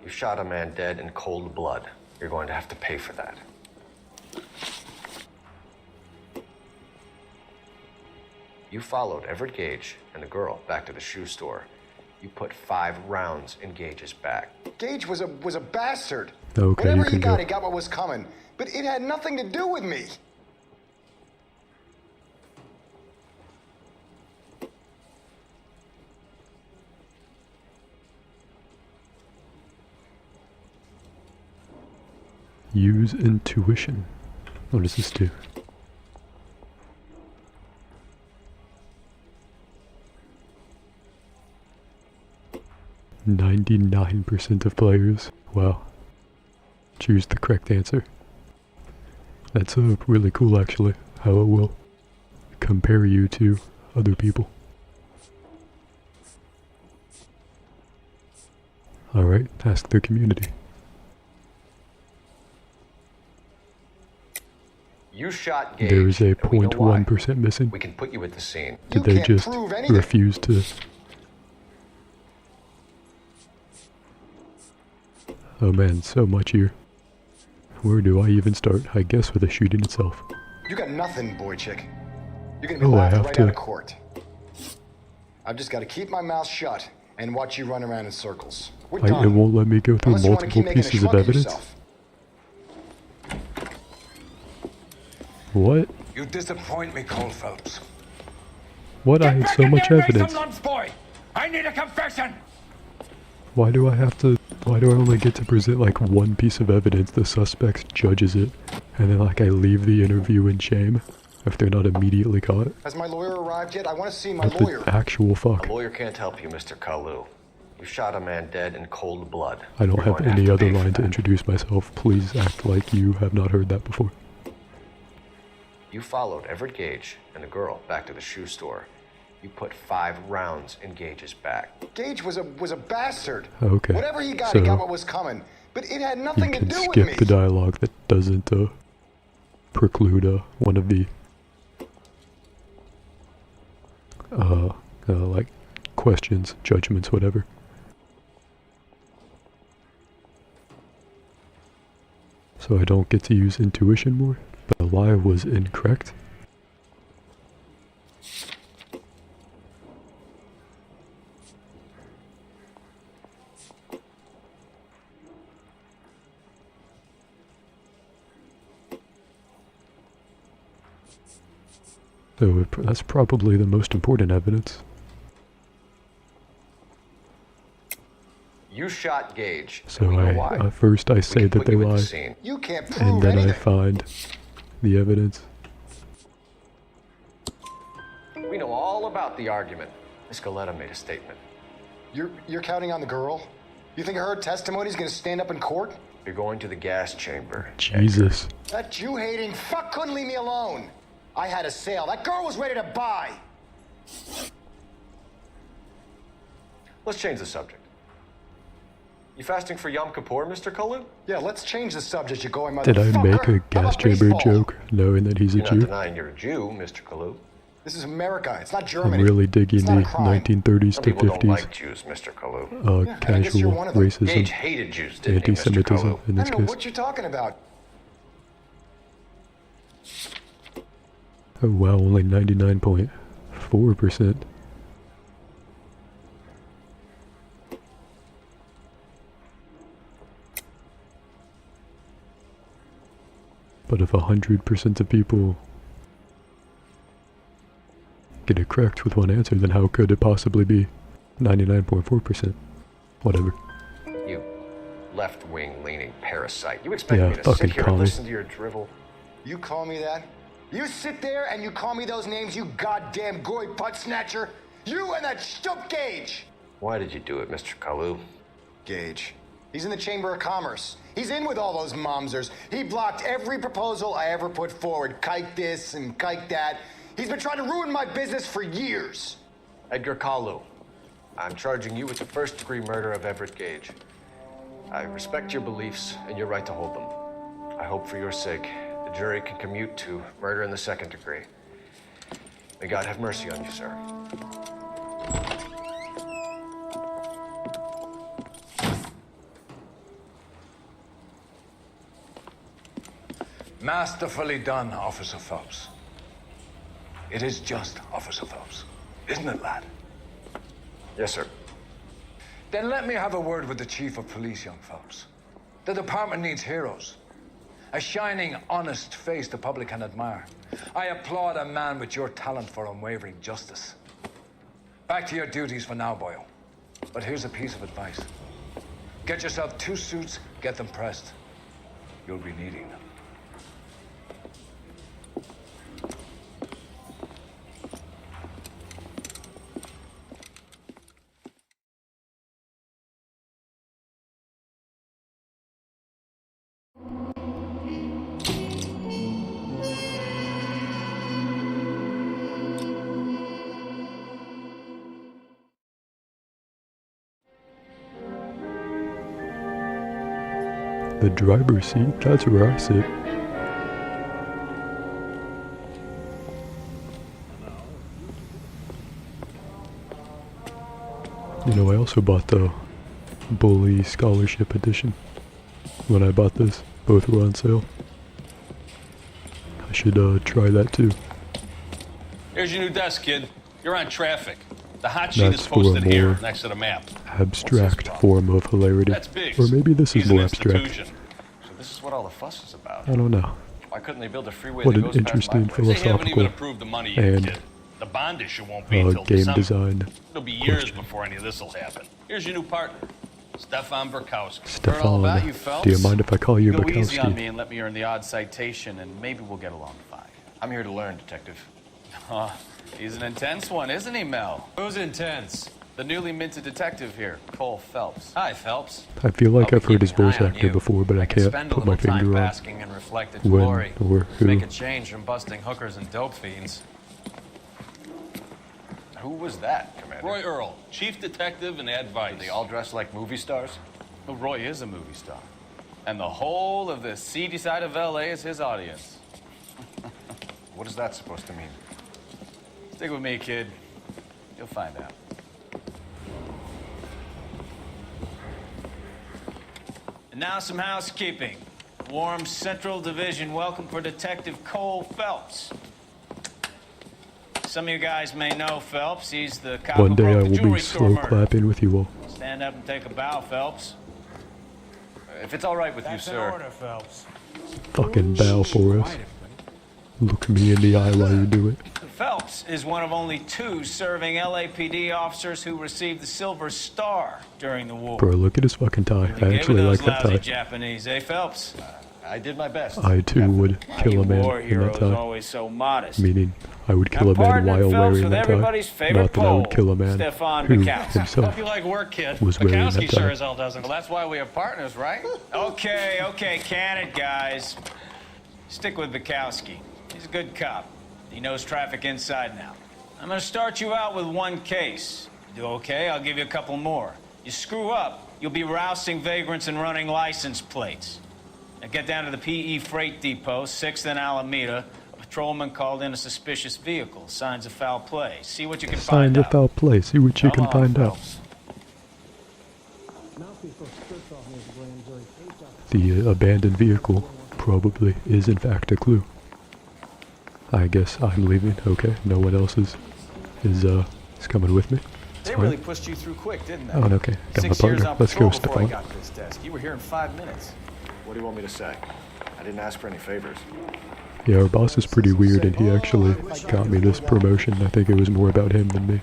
You shot a man dead in cold blood. You're going to have to pay for that. You followed Everett Gage and the girl back to the shoe store. You put 5 rounds in Gage's back.
Gage was a bastard.
Okay,
Whatever
you
he
can
got,
go.
he got what was coming. But it had nothing to do with me.
Use intuition. What does this do? "99% of players." Wow. Choose the correct answer. That's really cool, actually, how it will compare you to other people. Alright, ask the community.
You shot Gage.
There's a
and we know why.
0.1% missing.
We can put you at the scene.
Did they just refuse to? Oh man, so much here. Where do I even start? I guess with the shooting itself.
You got nothing, boy chick. You're gonna be
Oh, I
laughed
have
right
to.
out of court. I've just got to keep my mouth shut and watch you run around in circles. We're
It
done.
won't let me go through
Unless you wanna
multiple
keep making a
pieces of
schmuck
evidence.
yourself.
What?
You disappoint me, Cole Phelps.
What? I had so much evidence.
Boy, I need a confession.
Why do I only get to present like one piece of evidence? The suspect judges it, and then like I leave the interview in shame if they're not immediately caught.
Has my lawyer arrived yet? I want to see my
What
lawyer.
the actual fuck?
A lawyer can't help you, Mr. Kalu. You shot a man dead in cold blood.
I don't
You're
have
going to
any
to
other
pay for
line to
that.
introduce myself. Please act like you have not heard that before.
You followed Everett Gage and the girl back to the shoe store. You put 5 rounds in Gage's back.
Gage was a bastard.
Okay,
Whatever he got,
so
he got what was coming. But it had
You
nothing to
can
do with
skip
me.
the dialogue that doesn't preclude one of the like questions, judgments, whatever. So I don't get to use intuition more, but the lie was incorrect. So that's probably the most important evidence.
You shot Gage.
So
and we know why.
first I say
can
that
put
they
you at the
lie,
scene.
You can't prove
and then
anything.
I find the evidence.
We know all about the argument. Miss Galetta made a statement.
You're counting on the girl? You think her testimony's gonna stand up in court?
You're going to the gas chamber.
Jesus.
That Jew-hating fuck couldn't leave me alone. I had a sale. That girl was ready to buy.
Let's change the subject. You fasting for Yom Kippur, Mr. Kalu?
Yeah, let's change the subject, you going motherfucker.
Did I make a
How
gas
about
chamber
baseball?
joke knowing that he's a
You're not
Jew?
denying you're a Jew, Mr. Kalu.
This is America. It's not
I'm
Germany.
really digging
It's not
the
a crime.
1930s
Some
to
people don't
50s
like Jews, Mr. Kalu.
Yeah, and I guess you're
casual
one of them.
racism,
Gage hated Jews, didn't he, Mr.
anti-Semitism
Kalu?
in
I
this
don't know
case.
what you're talking about.
Oh wow, only 99.4%. But if 100% of people get it correct with one answer, then how could it possibly be 99.4%? Whatever.
You left-wing leaning parasite. You expect
Yeah,
me to
fucking
sit here and
commie.
listen to your drivel?
You call me that? You sit there and you call me those names, you goddamn goy putt snatcher? You and that stup Gage!
Why did you do it, Mr. Kalu?
Gage. He's in the Chamber of Commerce. He's in with all those momsers. He blocked every proposal I ever put forward. Kike this and kike that. He's been trying to ruin my business for years.
Edgar Kalu, I'm charging you with the first-degree murder of Everett Gage. I respect your beliefs and your right to hold them. I hope for your sake the jury can commute to murder in the second degree. May God have mercy on you, sir.
Masterfully done, Officer Phelps. It is just Officer Phelps, isn't it, lad?
Yes, sir.
Then let me have a word with the Chief of Police, young Phelps. The department needs heroes. A shining, honest face the public can admire. I applaud a man with your talent for unwavering justice. Back to your duties for now, Boyle. But here's a piece of advice. Get yourself 2 suits, get them pressed. You'll be needing them.
The driver's seat, that's where I sit. You know, I also bought the Bully Scholarship Edition. When I bought this, both were on sale. I should try that too.
Here's your new desk, kid. You're on traffic. The hot sheet
That's
is
for a
posted here
more
next to the map.
abstract form of hilarity.
That's Biggs.
Or maybe this is
He's an
more abstract.
institution. So this is what all the fuss is about.
I don't know.
Why couldn't they build a freeway
What
that
an
goes
interesting
past my place? They haven't even
philosophical
approved the money yet,
and
kid. The bond issue won't be until
game
December.
design
It'll be years before any of this will happen. Here's your new partner, Stefan Burkowski.
Stefan, do you mind if I call you
Go easy on
Bukowski?
me and let me earn the odd citation, and maybe we'll get along fine.
I'm here to learn, Detective.
He's an intense one, isn't he, Mel?
Who's intense?
The newly minted detective here, Cole Phelps.
Hi, Phelps.
I feel like I've heard his
keeping an
voice
eye on
actor
you.
before, but I
can
can't
spend a
put my
little time
finger on
basking in reflected
when
glory.
or who.
Make a change from busting hookers and dope fiends.
Who was that, Commander?
Roy Earl, chief detective and advice.
They all dress like movie stars?
Well, Roy is a movie star. And the whole of the seedy side of L.A. is his audience.
What is that supposed to mean?
Stick with me, kid. You'll find out. And now some housekeeping. Warm Central Division welcome for Detective Cole Phelps. Some of you guys may know Phelps. He's the cop
One
who
day I
broke the
will
jewelry
be
store
slow
murder.
clapping with you all.
Stand up and take a bow, Phelps.
If it's all right with
That's
you,
an
sir.
order, Phelps.
Fucking bow for us. Look me in the eye while you do it.
Phelps is one of only 2 serving LAPD officers who received the Silver Star during the war.
Bro, look at his fucking tie. I
Gave
actually
it
like
those
that
lousy
tie.
Japanese, eh, Phelps?
I did my best.
I too would kill a man
War
in
hero
that
is
tie.
always so modest.
Meaning, I would kill a man
Partnered
while
Phelps
wearing
with
that tie.
everybody's favorite
Not that I would
Pole,
kill a man
Stefan
who
Bukowski.
himself
Hope you like work, kid.
was wearing
Bukowski
that
sure
tie.
as hell doesn't.
Well, that's why we have partners, right? Okay, can it, guys. Stick with Bukowski. He's a good cop. He knows traffic inside and out. I'm gonna start you out with 1 case. You do okay, I'll give you a couple more. You screw up, you'll be rousting vagrants and running license plates. Now get down to the PE Freight Depot, 6th and Alameda. A patrolman called in a suspicious vehicle. Signs of foul play. See what you can
Sign
find
the
out.
foul play. See what you
Come
can
on,
find out.
Phelps.
The abandoned vehicle probably is in fact a clue. I guess I'm leaving. Okay, no one else is coming with me. It's
They
fine.
really pushed you through quick, didn't they?
Oh, okay. Got my
6 years
partner.
on
Let's go,
patrol before I
Stefan.
got to this desk. You were here in 5 minutes. What do you want me to say? I didn't ask for any favors.
Yeah, our boss is pretty weird, and he actually got me this promotion. I think it was more about him than me.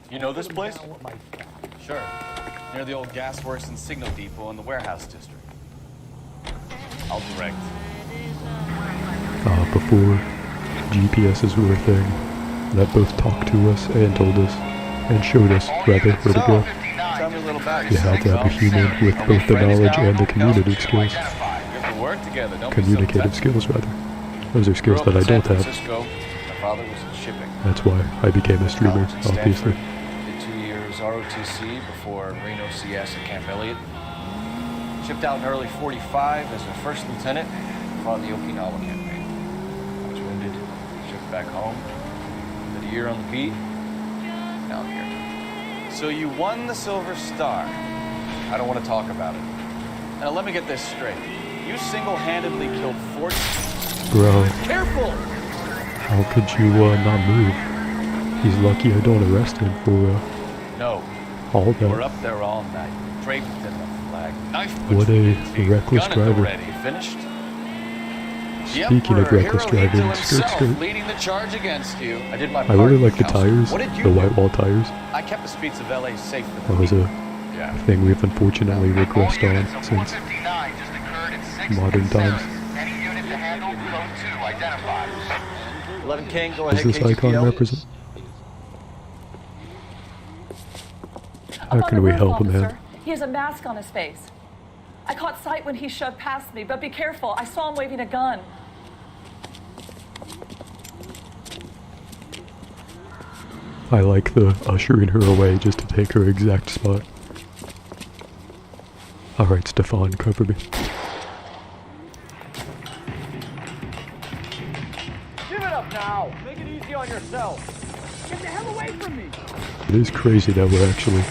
You know this place? Sure. Near the old gas works and signal depot in the warehouse district. I'll direct.
Before GPSs were a thing, that both talked to us and told us, and showed us, rather, where to go.
Tell me a little about
You had to have a human with both the knowledge and the communicative skills.
We have to work together. Don't be so
Communicative
tough.
skills, rather. Those are skills
Grew
that
up
I
in
don't
San
have.
Francisco. My father was in shipping.
That's why I became a streamer,
College in
obviously.
Stanford. Did 2 years ROTC before Reno CS at Camp Elliott. Shipped out in early 45 as a first lieutenant. Fought in the Okinawa campaign. I was wounded. Shipped back home. Did a year on the beat. Now I'm here.
So you won the Silver Star.
I don't want to talk about it.
Now let me get this straight. You single-handedly killed 40...
Bro,
Careful!
how could you not move? He's lucky I don't arrest him for
No.
all
You were
that.
up there all night, draped in the flag, knife
What a reckless
gun at the
driver.
ready. Finished?
Speaking of reckless driving, skirt.
Leading the charge against you. I did my
I really
part,
like the
Counselor.
tires,
What did you
the
do?
white wall tires.
I kept the streets of LA safe for
That
the
was a
Yeah.
thing we've unfortunately regressed on since modern times.
11 King, go
Does
ahead,
this icon
KGPL.
represent? How can we help him, man?
He has a mask on his face. I caught sight when he shoved past me, but be careful. I saw him waving a gun.
I like the ushering her away just to take her exact spot. Alright, Stefan, cover me.
Give it up now. Make it easy on yourself. Get the hell away from me.
It is crazy that we're actually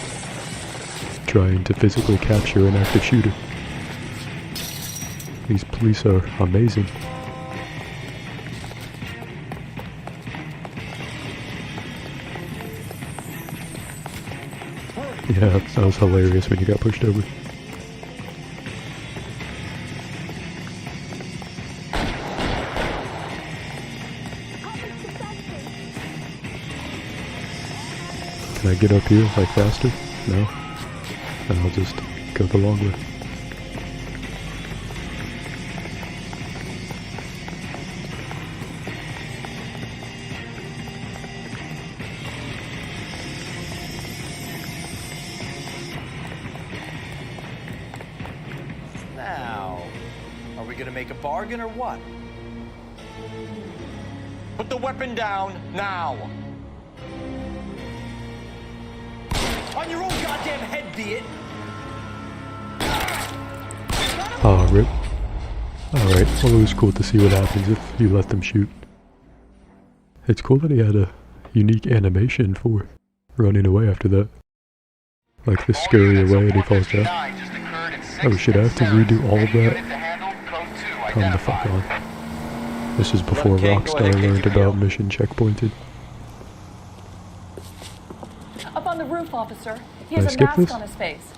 trying to physically capture an active shooter. These police are amazing. Yeah, that was hilarious when you got pushed over. Can I get up here, like, faster? No? Then I'll just go the long way.
Now, are we gonna make a bargain or what? Put the weapon down now. On your own goddamn head, be it.
Oh, rip. Alright, well it was cool to see what happens if you let them shoot. It's cool that he had a unique animation for running away after that. Like the scurry away and he falls down. Oh shit, I have to redo all of that? Come the fuck on. This is before Rockstar learned about mission checkpointed.
Up on the roof, officer. He
Can I
has a
skip
mask
this?
on his face.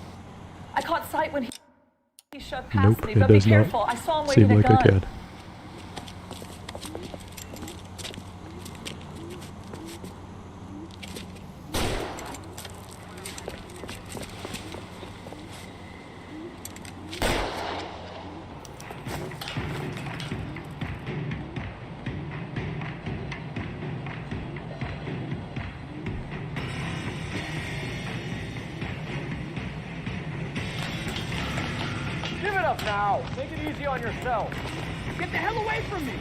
I caught sight when he shoved past
Nope,
me,
it
but be
does
careful.
not
I saw him
seem
waving a
like
gun.
I can.
Give it up now. Make it easy on yourself. Get the hell away from me.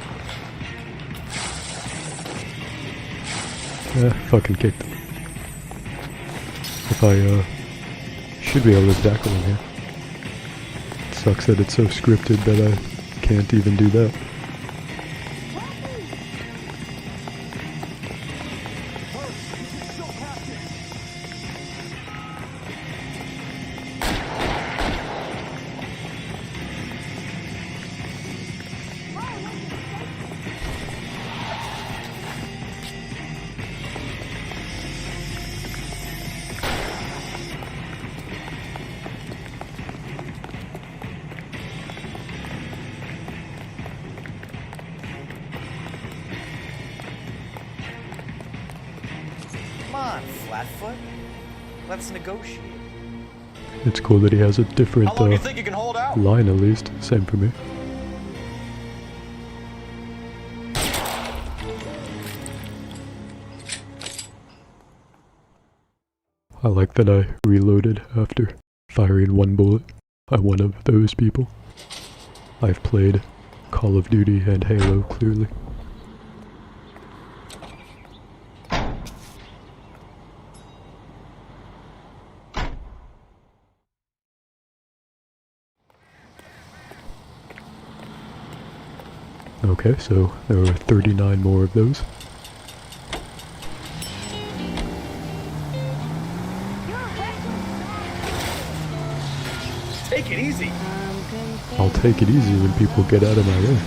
Fucking kicked him. If I, should be able to tackle him here. It sucks that it's so scripted that I can't even do that.
Come on, Flatfoot. Let's negotiate.
It's cool that he has a different
How long do you think you can hold out?
line at least. Same for me. I like that I reloaded after firing one bullet. I'm one of those people. I've played Call of Duty and Halo, clearly. Okay, so there are 39 more of those.
Take it easy.
I'll take it easy when people get out of my way.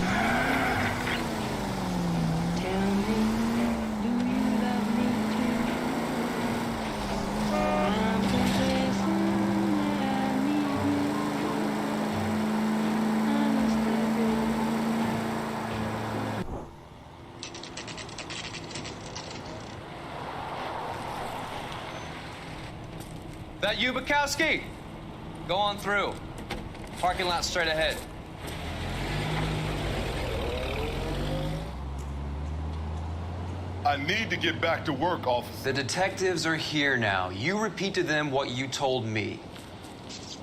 That you, Bukowski? Go on through. Parking lot straight ahead.
I need to get back to work, officer.
The detectives are here now. You repeat to them what you told me.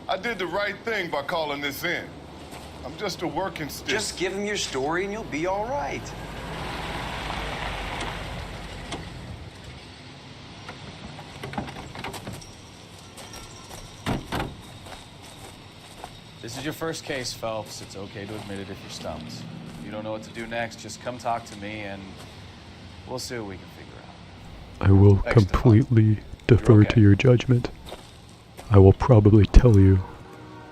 I did the right thing by calling this in. I'm just a working stick.
Just give them your story and you'll be all right.
This is your first case, Phelps. It's okay to admit it if you're stumped. If you don't know what to do next, just come talk to me and we'll see what we can figure out.
I will completely defer to your judgment. I will probably tell you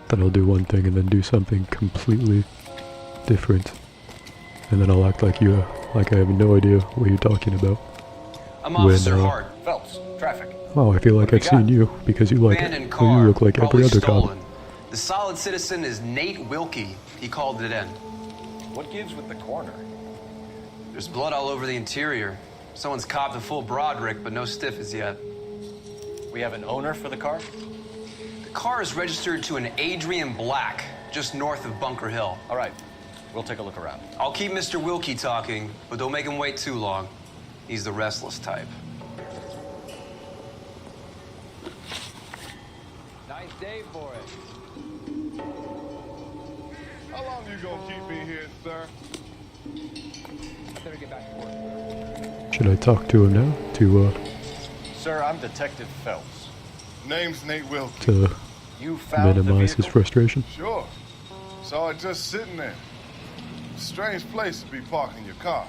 that I'll do one thing and then do something completely different. And then I'll act like I have no idea what you're talking about.
I'm Officer Hart. Phelps, traffic.
Oh, I feel like I've seen you because you like
Abandoned
well, you
car,
look like every
probably
other
stolen.
cop.
The solid citizen is Nate Wilkie. He called it in.
What gives with the corner?
There's blood all over the interior. Someone's copped a full Broderick, but no stiff as yet.
We have an owner for the car?
The car is registered to an Adrian Black, just north of Bunker Hill.
All right, we'll take a look around.
I'll keep Mr. Wilkie talking, but don't make him wait too long. He's the restless type.
Nice day for it.
How long you gonna keep me here, sir?
Better get back to work.
Should I talk to him now to
Sir, I'm Detective Phelps.
Name's Nate Wilkie.
to
You found
minimize his frustration?
Sure. Saw it just sitting there. Strange place to be parking your car.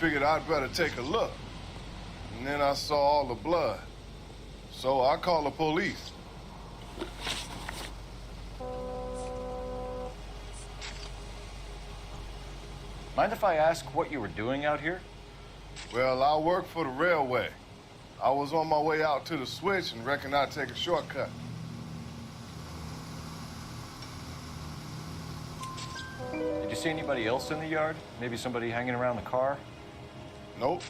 Figured I'd better take a look. And then I saw all the blood. So I called the police.
Mind if I ask what you were doing out here?
Well, I work for the railway. I was on my way out to the switch and reckoned I'd take a shortcut.
Did you see anybody else in the yard? Maybe somebody hanging around the car?
Nope.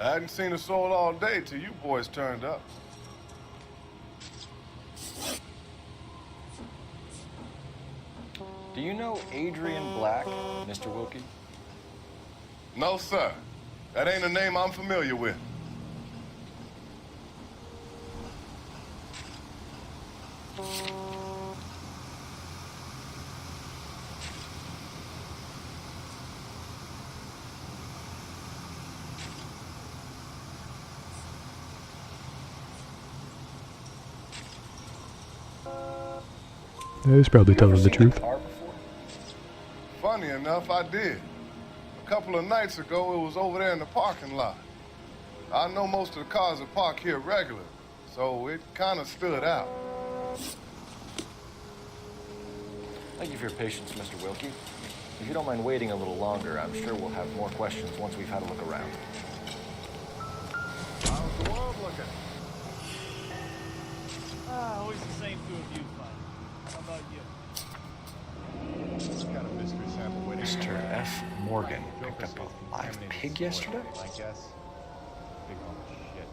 I hadn't seen a soul all day till you boys turned up.
Do you know Adrian Black, Mr. Wilkie?
No, sir. That ain't a name I'm familiar with.
Yeah, he's probably telling the truth.
Funny enough, I did. A couple of nights ago, it was over there in the parking lot. I know most of the cars are parked here regular, so it kind of stood out.
Thank you for your patience, Mr. Wilkie. If you don't mind waiting a little longer, I'm sure we'll have more questions once we've had a look around.
How's the world looking?
Always the same two of you, Bud. How about you?
Got a mystery sample waiting.
Mr. F. Morgan picked up a live pig yesterday?
I guess. Big lump of shit.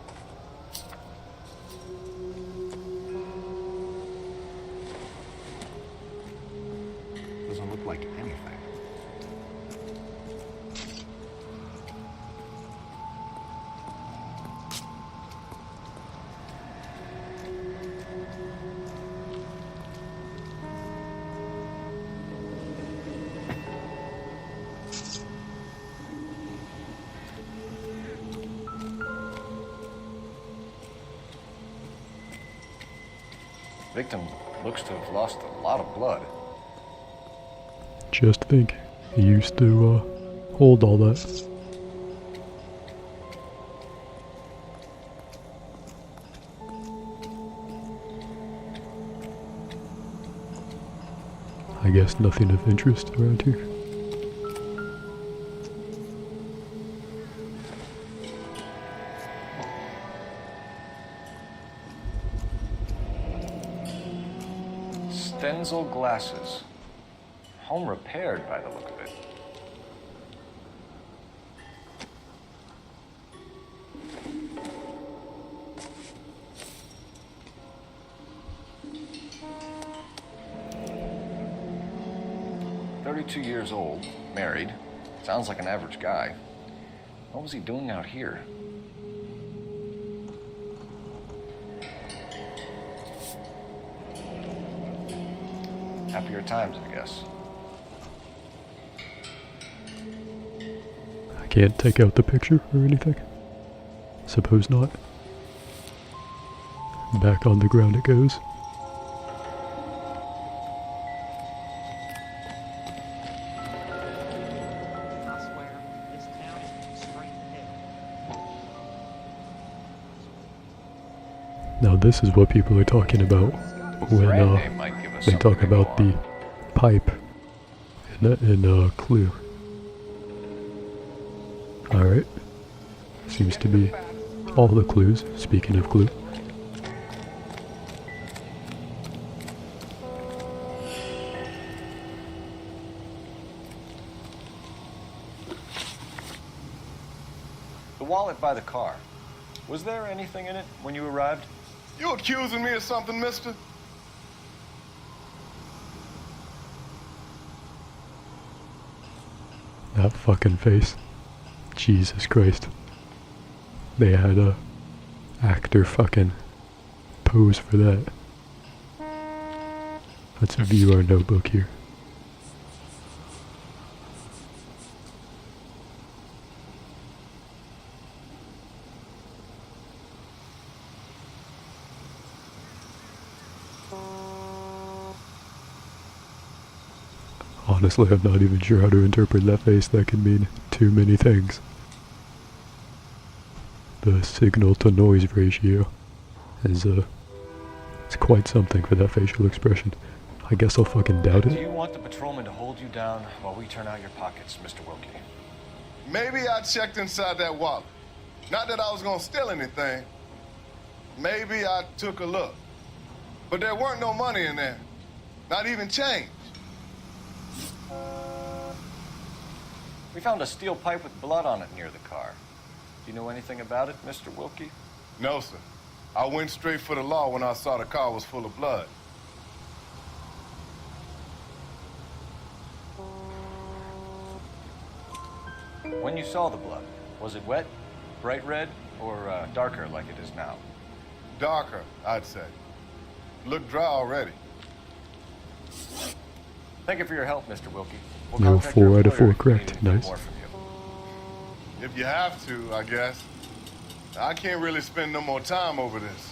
Doesn't look like anything.
Victim looks to have lost a lot of blood.
Just think, he used to hold all that. I I guess nothing of interest around here.
Stenzel glasses. Home repaired by the look of it. $32 years old, married. Sounds like an average guy. What was he doing out here? Happier times, I guess.
I can't take out the picture or anything. Suppose not. Back on the ground it goes. Now this is what people are talking about when they talk about the pipe in Clue. Alright. Seems to be all the clues, speaking of Clue.
The wallet by the car. Was there anything in it when you arrived?
You accusing me of something, mister?
That fucking face. Jesus Christ. They had a actor fucking pose for that. Let's view our notebook here. Honestly, I'm not even sure how to interpret that face. That can mean too many things. The signal to noise ratio is it's quite something for that facial expression. I guess I'll fucking doubt
Do
it.
you want the patrolman to hold you down while we turn out your pockets, Mr. Wilkie?
Maybe I checked inside that wallet. Not that I was gonna steal anything. Maybe I took a look. But there weren't no money in there. Not even change.
We found a steel pipe with blood on it near the car. Do you know anything about it, Mr. Wilkie?
No, sir. I went straight for the law when I saw the car was full of blood.
When you saw the blood, was it wet, bright red, or darker like it is now?
Darker, I'd say. Looked dry already.
Thank you for your help, Mr. Wilkie. We'll
No,
contact your
4 out of 4
employer if we need
correct.
anything
Nice.
more from you.
If you have to, I guess. I can't really spend no more time over this.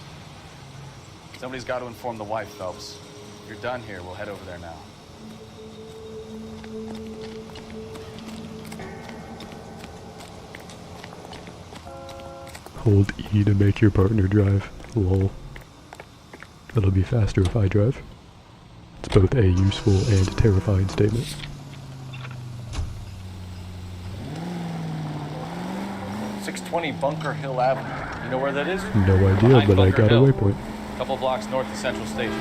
Somebody's got to inform the wife, Phelps. If you're done here, we'll head over there now.
Hold E to make your partner drive. Lol. It'll be faster if I drive. It's both a useful and terrifying statement.
.620 Bunker Hill Avenue. You know where that is?
No idea,
Behind
but I
Bunker
got a
Hill.
waypoint.
A couple blocks north of Central Station.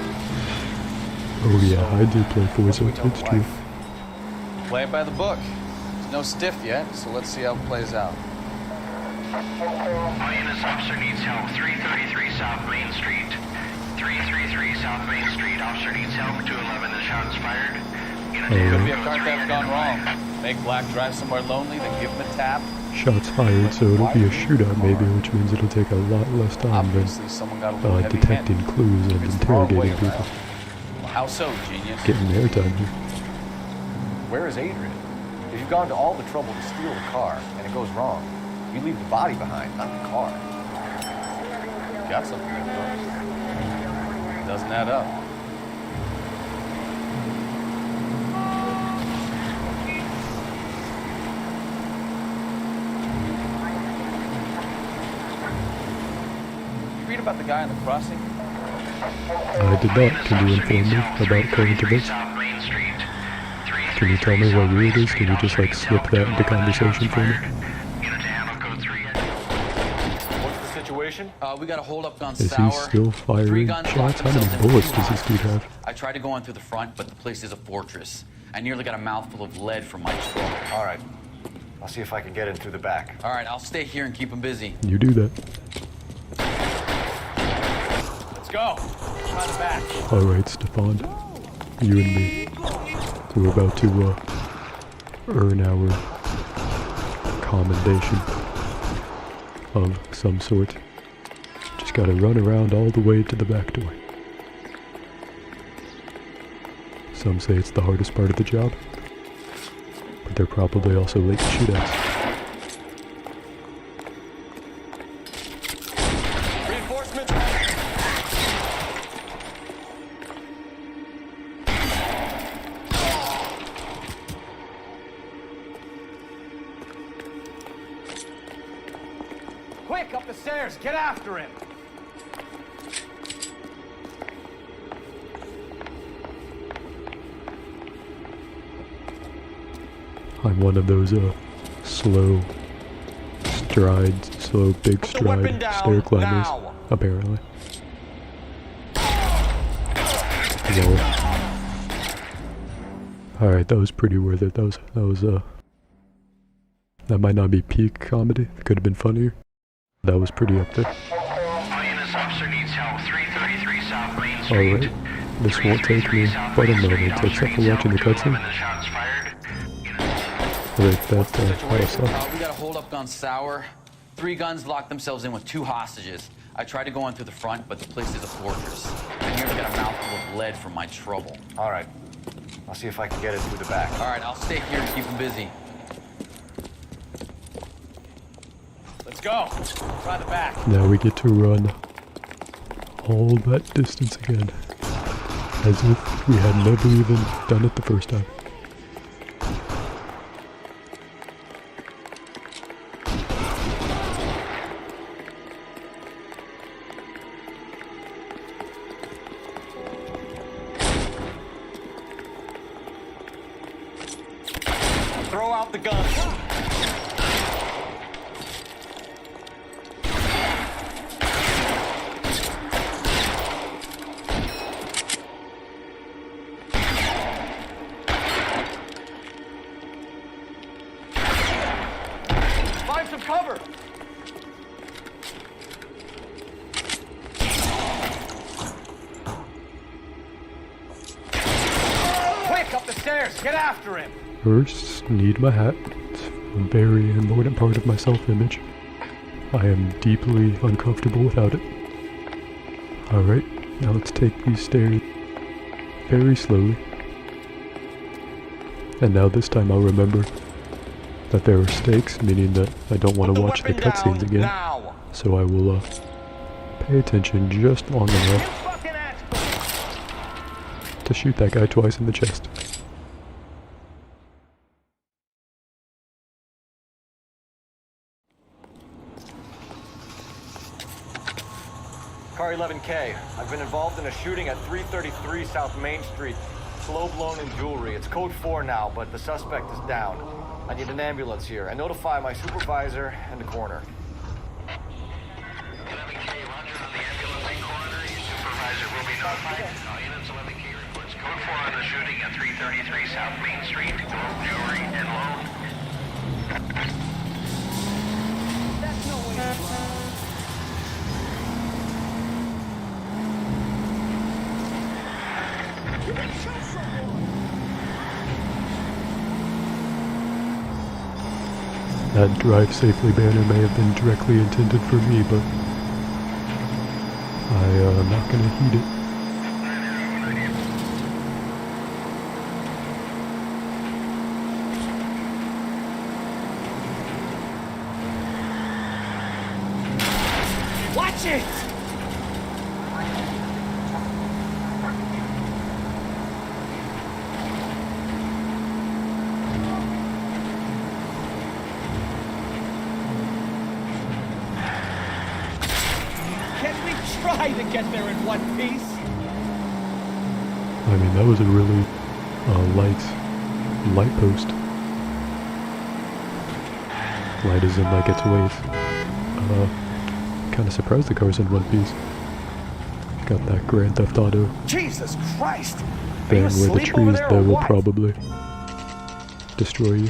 Oh yeah, I do play Forza, it's true.
Play it by the book. There's no stiff yet, so let's see how it plays out.
This officer needs help. 333 South Main Street. 333 South Main Street. Officer needs help. 211. The shots fired.
Could be a car theft gone wrong. Make Black drive somewhere lonely, then give him a tap.
Shots fired, so it'll be a shootout maybe, which means it'll take a lot less time than detecting clues and interrogating people.
Well, how so, genius?
Getting airtime here.
Where is Adrian? If you've gone to all the trouble to steal the car and it goes wrong, you leave the body behind, not the car.
Got something there, folks. Doesn't add up. You read about the guy in the crossing?
I did not. Can you inform me about current events?
South Main Street.
Can you tell me what year it is? Can you just like slip that into conversation for me?
What's the situation?
We got a hold-up gun
Is
sour.
he still
3
firing
guns
shots?
locked
How many
themselves in
bullets
with
does
two
this dude
hostages.
have?
I tried to go in through the front, but the place is a fortress. I nearly got a mouthful of lead from my truck.
All right. I'll see if I can get in through the back.
All right, I'll stay here and keep him busy.
You do that.
Let's go. Try the back.
Alright, Stefan. You and me. We're about to, earn our commendation of some sort. Just gotta run around all the way to the back door. Some say it's the hardest part of the job, but they're probably also late to shootouts.
Reinforcements. Quick, up the stairs. Get after him.
I'm one of those, slow big stride stair climbers, apparently. Lol. Alright, that was pretty worth it. That might not be peak comedy. It could have been funnier. That was pretty up there. Alright, this won't take me but a moment, except for watching the cutscene. Right, that
We got a hold-up gun sour. 3 guns locked themselves in with 2 hostages. I tried to go in through the front, but the place is a fortress. I nearly got a mouthful of lead from my trouble.
All right. I'll see if I can get in through the back.
All right, I'll stay here and keep him busy.
Let's go. Try the back.
now we get to run all that distance again. As if we had never even done it the first time.
Throw out the gun. Find some cover. Quick, up the stairs. Get after him.
First, need my hat. It's a very important part of my self-image. I am deeply uncomfortable without it. Alright, now let's take these stairs very slowly. And now this time I'll remember that there are stakes, meaning that I don't want to watch the cutscenes again.
Now.
So I will pay attention just long enough to shoot that guy twice in the chest.
Car 11K. I've been involved in a shooting at 333 South Main Street. Slow blown in jewelry. It's code 4 now, but the suspect is down. I need an ambulance here and notify my supervisor and the coroner.
11K, roger on the ambulance and coroner. Your supervisor will be notified. All units, 11K reports code 4 on the shooting at 333 South Main Street. Gold jewelry and loan.
That's no way to run.
That drive safely banner may have been directly intended for me, but I'm not gonna heed it.
Watch it! Can't we try to get there in one piece?
I mean, that was a really light light post. Light is in like its ways. Kinda surprised the car's in one piece. Got that Grand Theft Auto
Jesus Christ!
thing where the trees there will probably destroy you.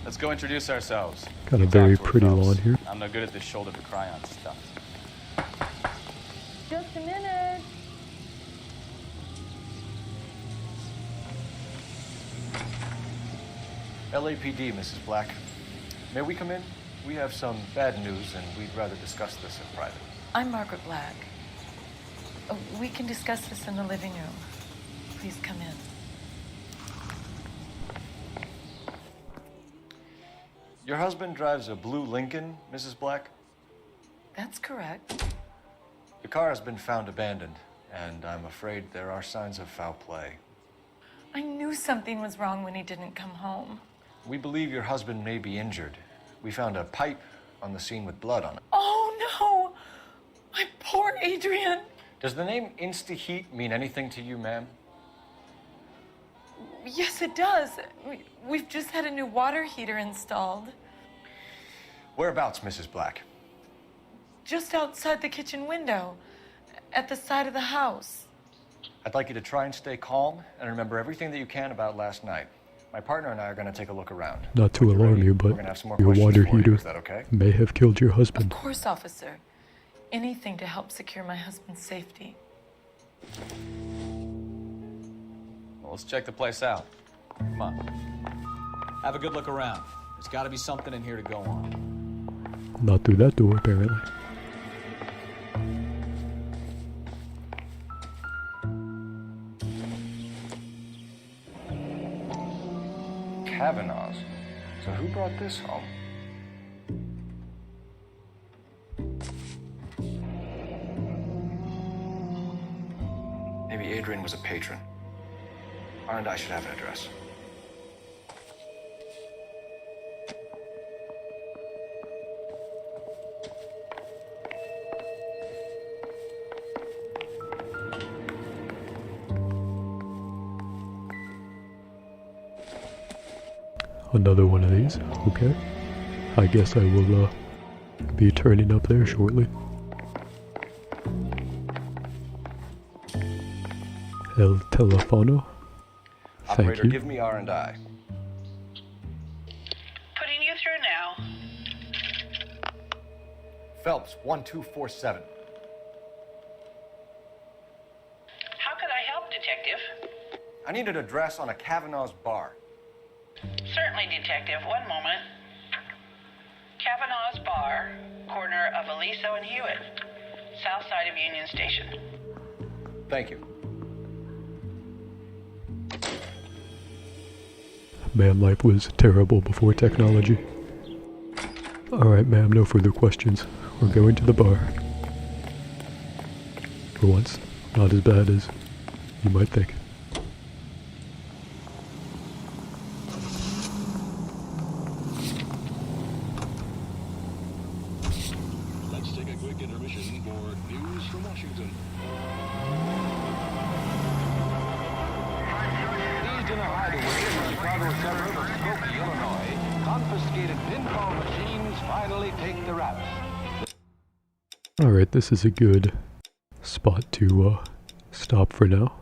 Let's go introduce ourselves.
Got a very pretty lawn here.
I'm no good at this shoulder to cry on stuff.
Just a minute.
LAPD, Mrs. Black. May we come in? We have some bad news, and we'd rather discuss this in private.
I'm Margaret Black. We can discuss this in the living room. Please come in.
Your husband drives a blue Lincoln, Mrs. Black?
That's correct.
The car has been found abandoned, and I'm afraid there are signs of foul play.
I knew something was wrong when he didn't come home.
We believe your husband may be injured. We found a pipe on the scene with blood on it.
Oh, no! My poor Adrian!
Does the name Insta-Heat mean anything to you, ma'am?
Yes, it does. We've just had a new water heater installed.
Whereabouts, Mrs. Black?
Just outside the kitchen window, at the side of the house.
I'd like you to try and stay calm and remember everything that you can about last night. My partner and I are going to take a look around.
Not to alarm you, but your water heater may have killed your husband.
Of course, officer. Anything to help secure my husband's safety.
Well, let's check the place out. Come on. Have a good look around. There's got to be something in here to go on.
Not through that door, apparently.
Kavanaugh's. So who brought this home? Maybe Adrian was a patron. R&I should have an address.
Another one of these, okay. I guess I will be turning up there shortly. El Telefono.
Operator,
Thank you.
give me R&I.
Putting you through now.
Phelps, 1247.
How could I help, Detective?
I need an address on a Kavanaugh's bar.
Certainly, Detective. One moment. Kavanaugh's Bar, corner of Aliso and Hewitt, south side of Union Station.
Thank you.
Man, life was terrible before technology. Alright, ma'am, no further questions. We're going to the bar. For once, not as bad as you might think.
Let's take a quick intermission for news from Washington. Seized in a hideaway in the Chicago suburb of Skokie, Illinois, confiscated pinball machines finally take the rap.
Alright, this is a good spot to stop for now.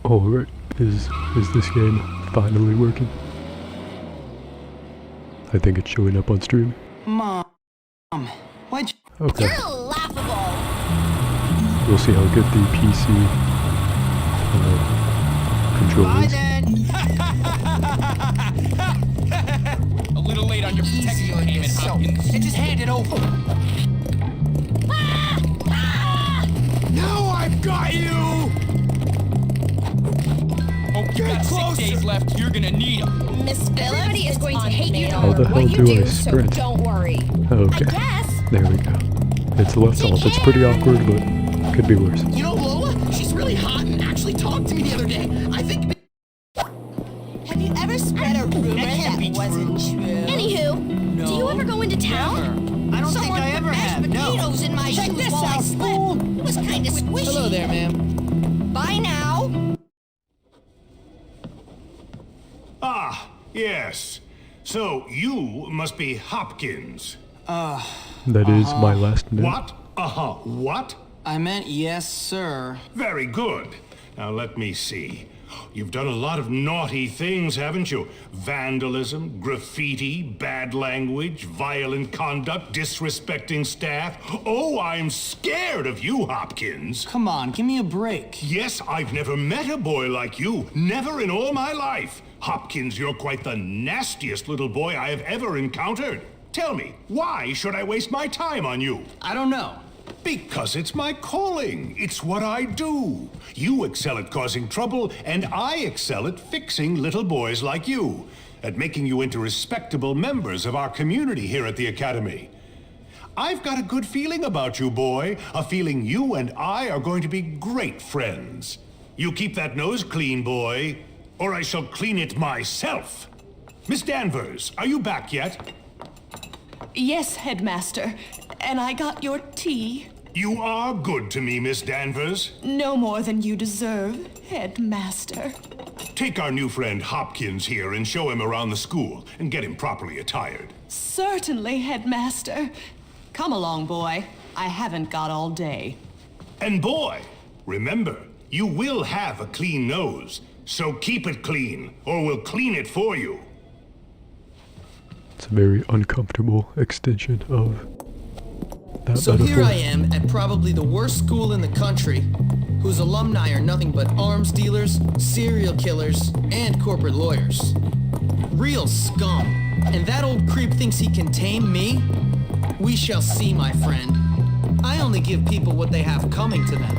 Alright, is this game finally working? I think it's showing up on stream.
Mom, why'd you...
Okay.
You're laughable.
We'll see how good the PC control is.
A little late on your protection payment, Hopkins. And just hand it over. Now I've got you! Oh, you got 6 days left. You're gonna need them.
Miss Phillips, everybody is going to hate you no
How the
matter
hell
what you
do I
do, so
sprint?
don't worry.
Okay. There we go. It's left off. It's pretty awkward, but could be worse.
You know Lola? She's really hot and actually talked to me the other day. I think...
Have you ever spread a rumor that wasn't true? Anywho, do you ever go into town?
I don't think I ever have, no.
Potatoes in my
Check
shoes
this
while I
out,
slept.
fool.
It was kind of squishy.
Hello there, ma'am.
Bye now.
Ah, yes. So you must be Hopkins.
That is my last name.
What? What?
I meant yes, sir.
Very good. Now let me see. You've done a lot of naughty things, haven't you? Vandalism, graffiti, bad language, violent conduct, disrespecting staff. Oh, I'm scared of you, Hopkins.
Come on, give me a break.
Yes, I've never met a boy like you. Never in all my life. Hopkins, you're quite the nastiest little boy I have ever encountered. Tell me, why should I waste my time on you?
I don't know.
Because it's my calling. It's what I do. You excel at causing trouble, and I excel at fixing little boys like you, at making you into respectable members of our community here at the Academy. I've got a good feeling about you, boy. A feeling you and I are going to be great friends. You keep that nose clean, boy, or I shall clean it myself. Miss Danvers, are you back yet?
Yes, Headmaster. And I got your tea.
You are good to me, Miss Danvers.
No more than you deserve, Headmaster.
Take our new friend Hopkins here and show him around the school and get him properly attired.
Certainly, Headmaster. Come along, boy. I haven't got all day.
And boy, remember, you will have a clean nose, so keep it clean, or we'll clean it for you.
It's a very uncomfortable extension of that
So
metaphor.
here I am at probably the worst school in the country, whose alumni are nothing but arms dealers, serial killers, and corporate lawyers. Real scum. And that old creep thinks he can tame me? We shall see, my friend. I only give people what they have coming to them.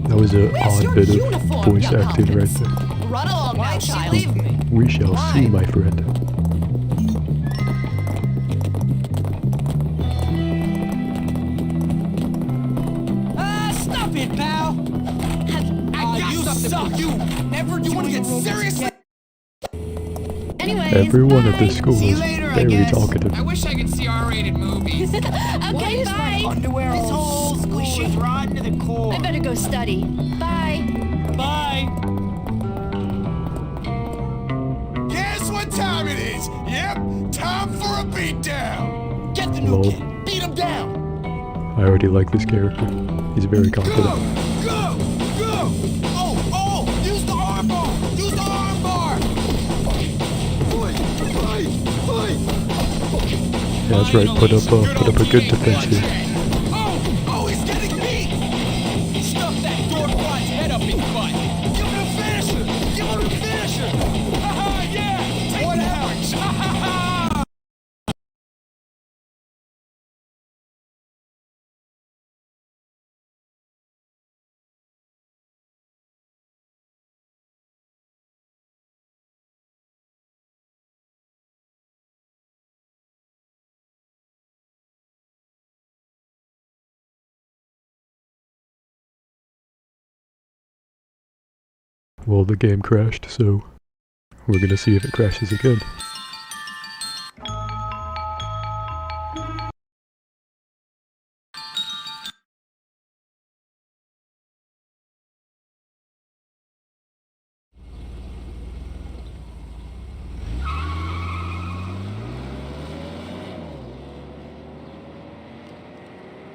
That was an odd bit of voice acting right there.
Run along now, child.
We shall see, my friend.
Stop it, pal! You suck! You never do want to get serious?
Anyways,
Everyone at this school
See you
is
later, I
very
guess.
talkative.
I wish I could see R-rated movies.
Okay, bye.
Underwear
This
all
whole
squishy rotten to the core.
I better go study. Bye.
Bye! Guess what time it is? Yep, time for a beatdown! Get the new
Lol.
kid! Beat him down!
I already like this character. He's very confident.
Go! Go! Oh! Use the arm bar! Use the arm bar! Fight!
Yeah, that's right. Put up a good defense here.
Oh, he's getting beat! Stuff that door quad's head up his butt! Give him a finisher! Give him a finisher! Haha, yeah! Take what happens? Ha ha ha!
Well, the game crashed, so we're gonna see if it crashes again.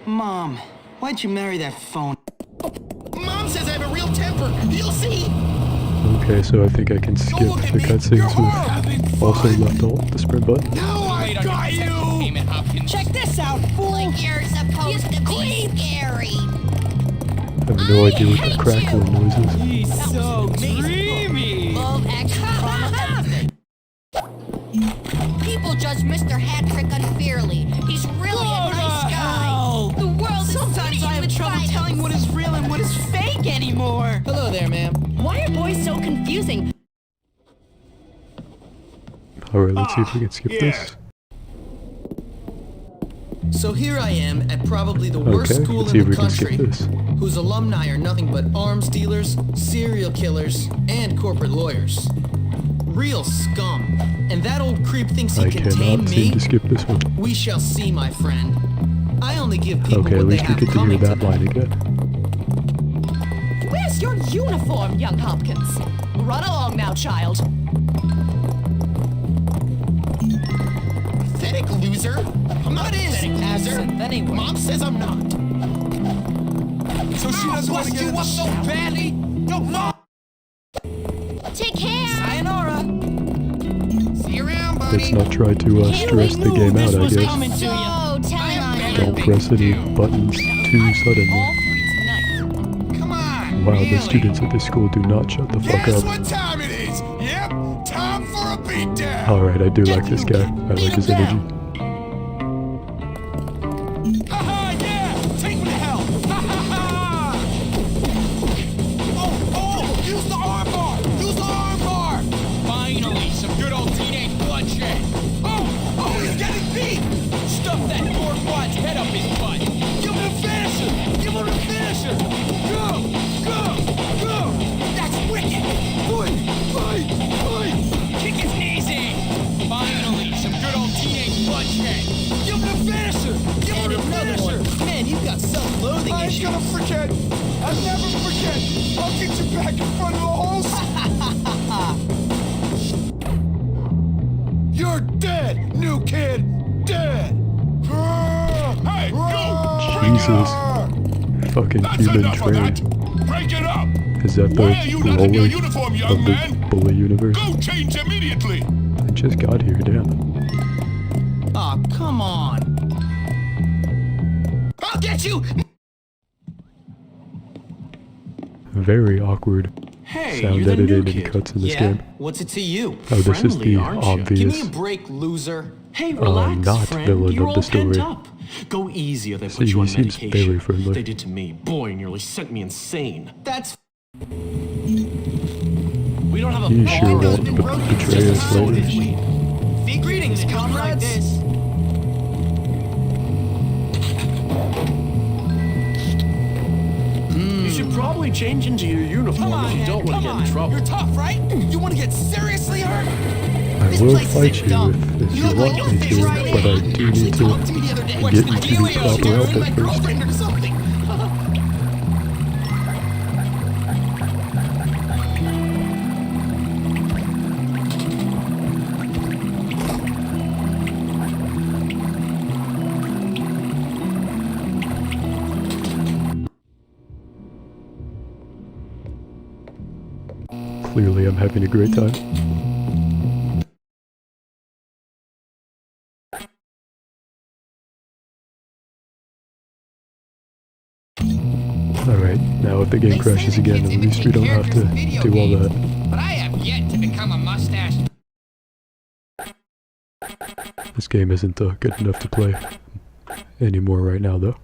Mom, why'd you marry that phone?
Mom says I have a real temper.
You'll see.
Okay, so I think I can skip the cutscenes with also left alt, the sprint button.
Now I got you. Check this out, fool.
Like you're supposed to be scary.
I have no idea what that crackling noise is.
He's so dreamy.
Love People judge Mr. Hattrick unfairly. He's really a nice guy. The world is
Sometimes I have trouble telling what is real and what is fake anymore.
Hello there, ma'am.
Why are boys so confusing?
Alright, let's see if we can skip this.
So here I am at probably the worst
Okay,
school
let's see
in
if
the
we can skip
country,
this.
whose alumni are nothing but arms dealers, serial killers, and corporate lawyers. Real scum. And that old creep thinks he
I
can tame
cannot
me?
seem to skip this one.
We shall see, my friend. I only give people
Okay, at
what they
least we
have
get to hear
coming to
that
them.
line again.
Where's your uniform, young Hopkins? Run along now, child.
Pathetic loser. I'm not pathetic loser. Mom says I'm not. So she doesn't want to get you up so badly. No, Mom.
Take care.
Sayonara.
See you around, buddy.
Let's not try to stress the game out, I guess.
So, tell him
Don't press any buttons too suddenly.
Come on.
Wow, the students at this school do not shut the fuck
Guess
up.
what time it is? Yep, time for a beatdown.
Alright, I do like this guy. I like his energy.
Haha, yeah! Take me to hell! Ha ha ha! Oh, use the arm bar! Use the arm bar! Finally, some good old teenage bloodshed. Oh, he's getting beat! Stuff that Dorkwad's head up his butt. Give him a finisher! Give him a finisher! Go! That's wicked! Fight! Kick his knees in! Finally, some good old teenage bloodshed. Give him a finisher! Give him a finisher!
Man, you've got self-loathing
I ain't
issues.
gonna forget. I'll never forget. I'll get you back in front of the host. You're dead, new kid. Dead. Hey,
Jesus. Fucking human train.
Break it up.
Is that the roller of the bully universe?
Go change immediately.
I just got here, damn.
Aw, come on.
I'll get you.
Very awkward
Hey,
sound
you're the new
editing and
kid.
cuts in this
Yeah?
game.
What's it to you?
Oh, this is
Friendly,
the
aren't you?
obvious
Give me a break, loser.
Hey, relax,
not
friend.
villain
You're
of
all
the story.
pent up. Go easy or they
See,
put you
he
on
seems
medication.
very friendly.
They did to me. Boy, nearly sent me insane.
That's...
We don't have a
He sure won't betray us later.
Greetings, comrades.
You should probably change into your uniform if you don't want to get in trouble.
You're tough, right? You want to get seriously hurt?
I will fight you if you want me to, but I do need to get into the proper outfit first.
Or something.
Clearly I'm having a great time. Alright, now if the game crashes again, at least we don't have to do all that.
But I have yet to become a mustache.
This game isn't good enough to play anymore right now, though.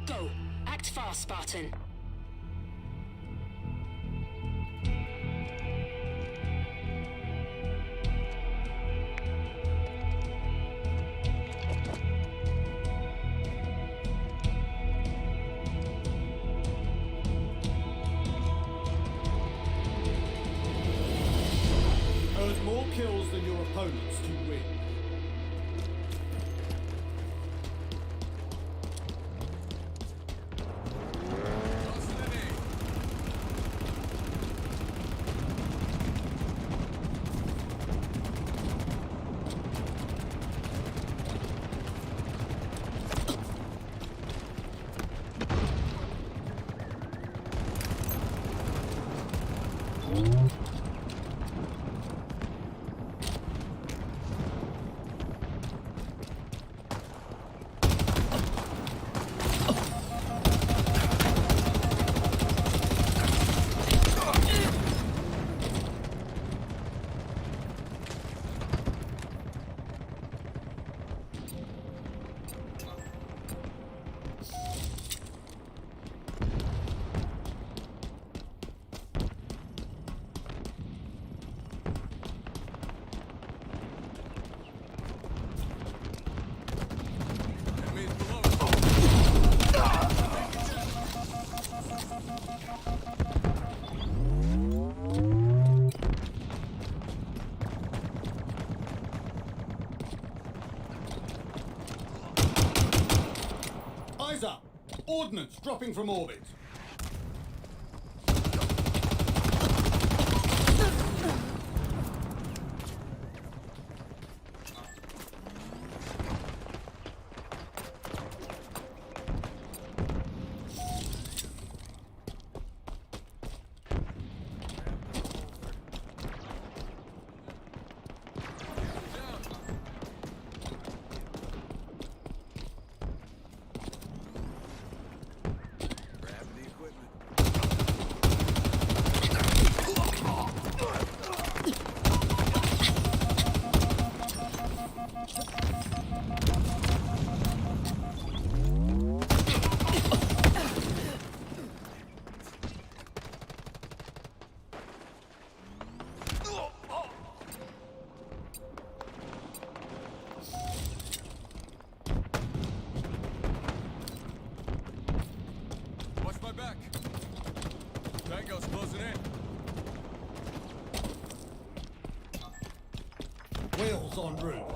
Go. Act fast, Spartan.
Earn more kills than your opponents to win. Eyes up! Ordnance dropping from orbit.
Watch my back. Tango's closing in.
Wheels en route.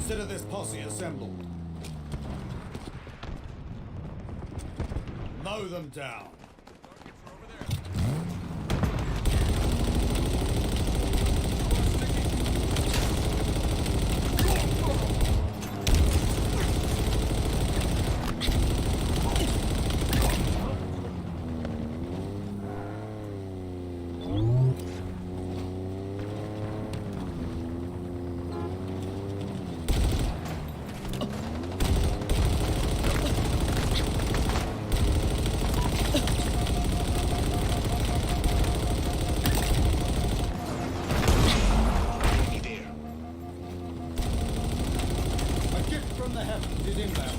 Consider this posse assembled. Mow them down. From the heavens is inbound.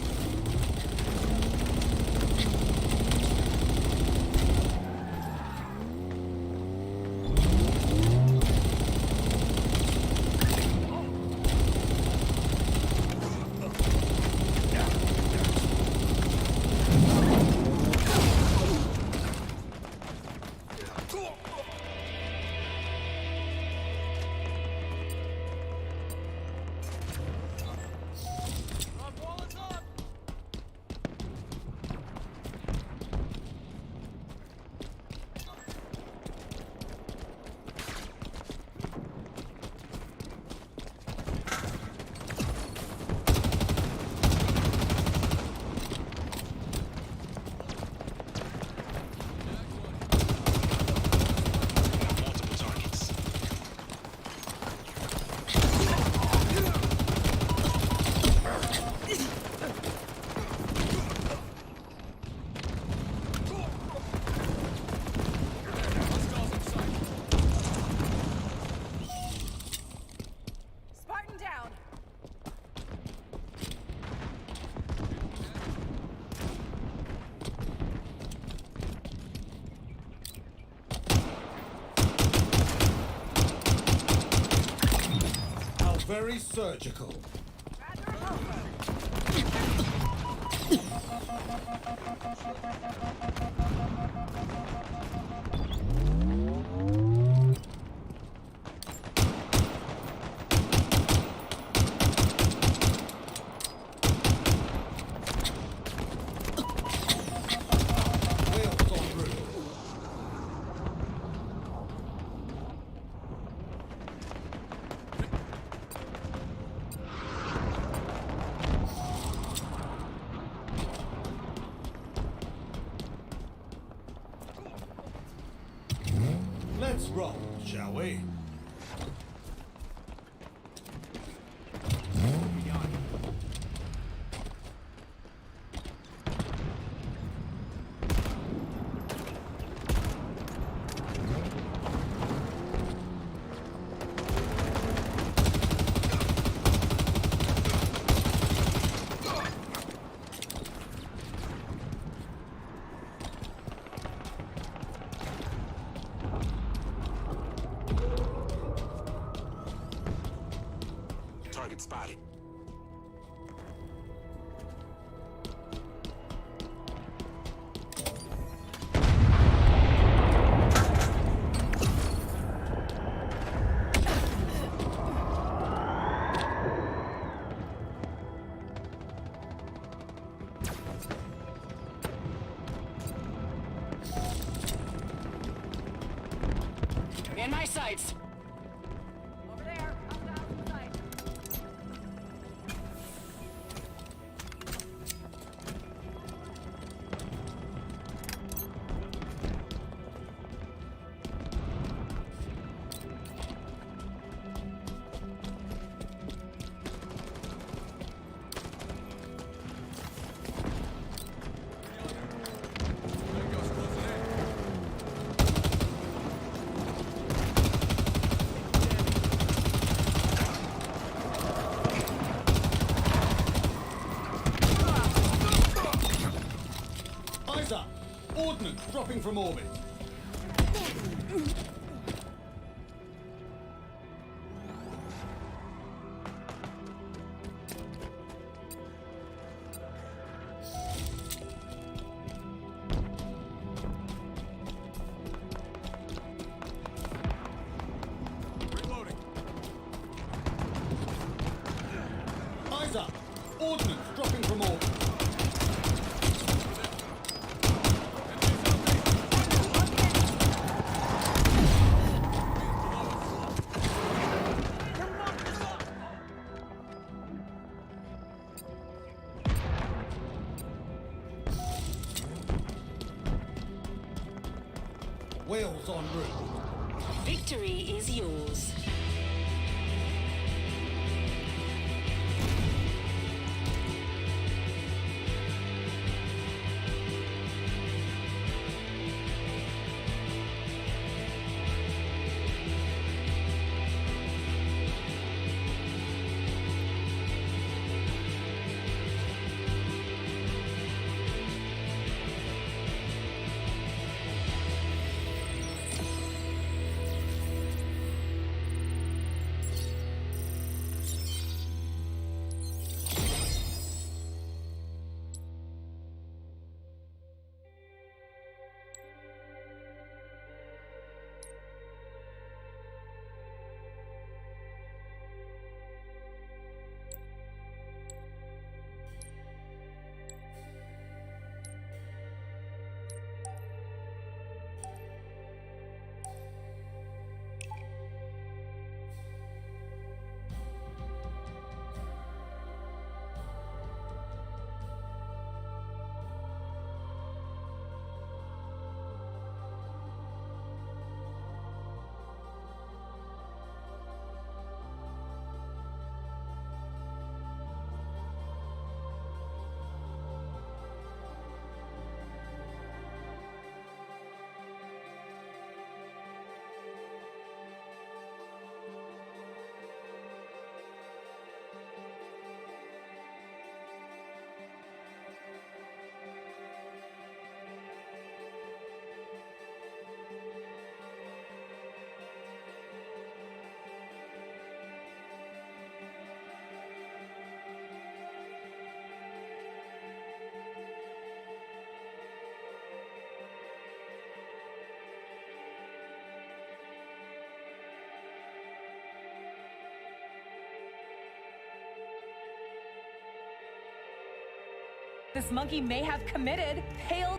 very surgical. Let's roll, shall we?
Target spotted.
In my sights.
Over there. Out the sight.
Eyes up! Ordnance dropping from orbit.
Reloading.
Eyes up! Ordnance dropping from orbit. Whales en route.
Victory is yours.
This monkey may have committed pale.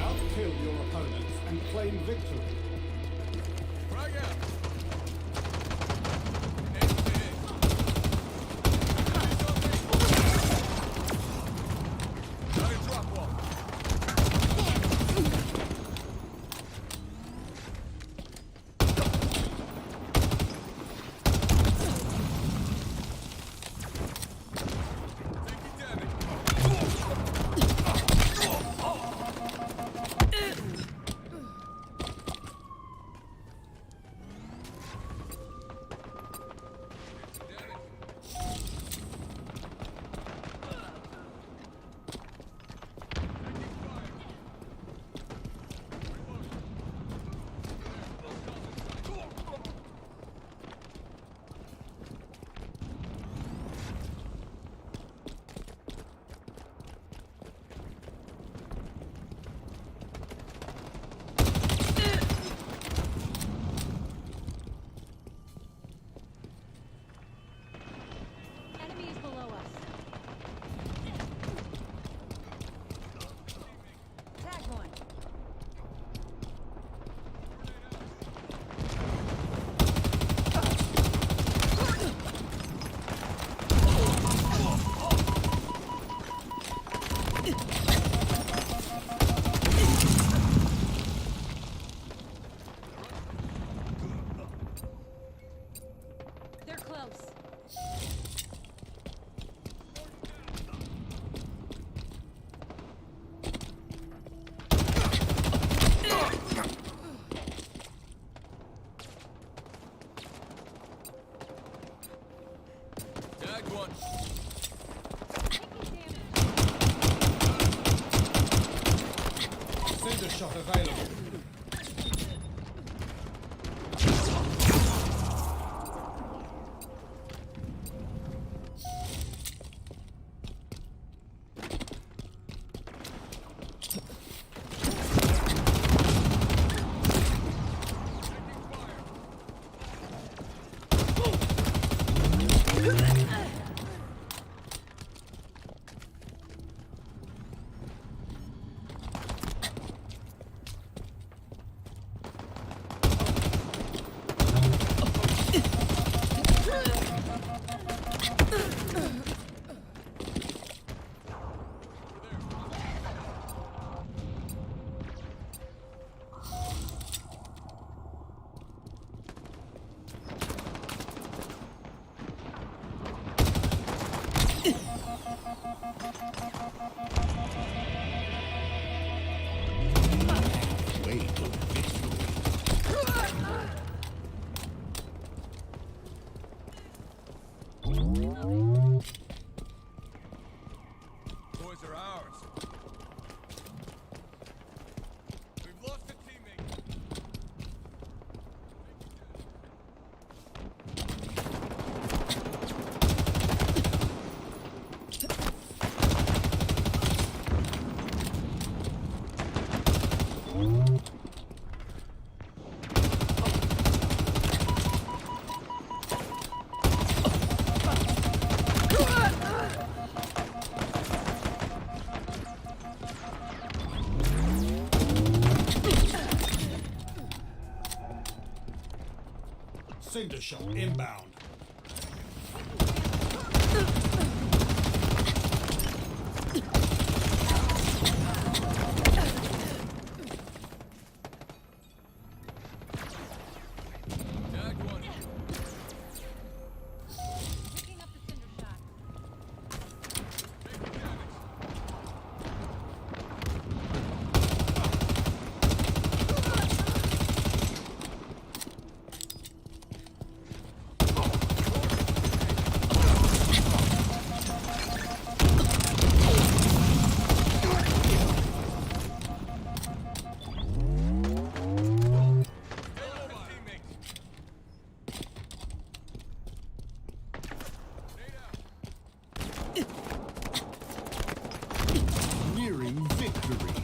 Outkill your opponents and claim victory.
Frag out. Gotta drop off.
Enemy is below us. Tag one. They're close.
Tag one.
Cinder shot available.
Boys are ours. We've lost a teammate.
Cinder shot inbound. Nearing victory.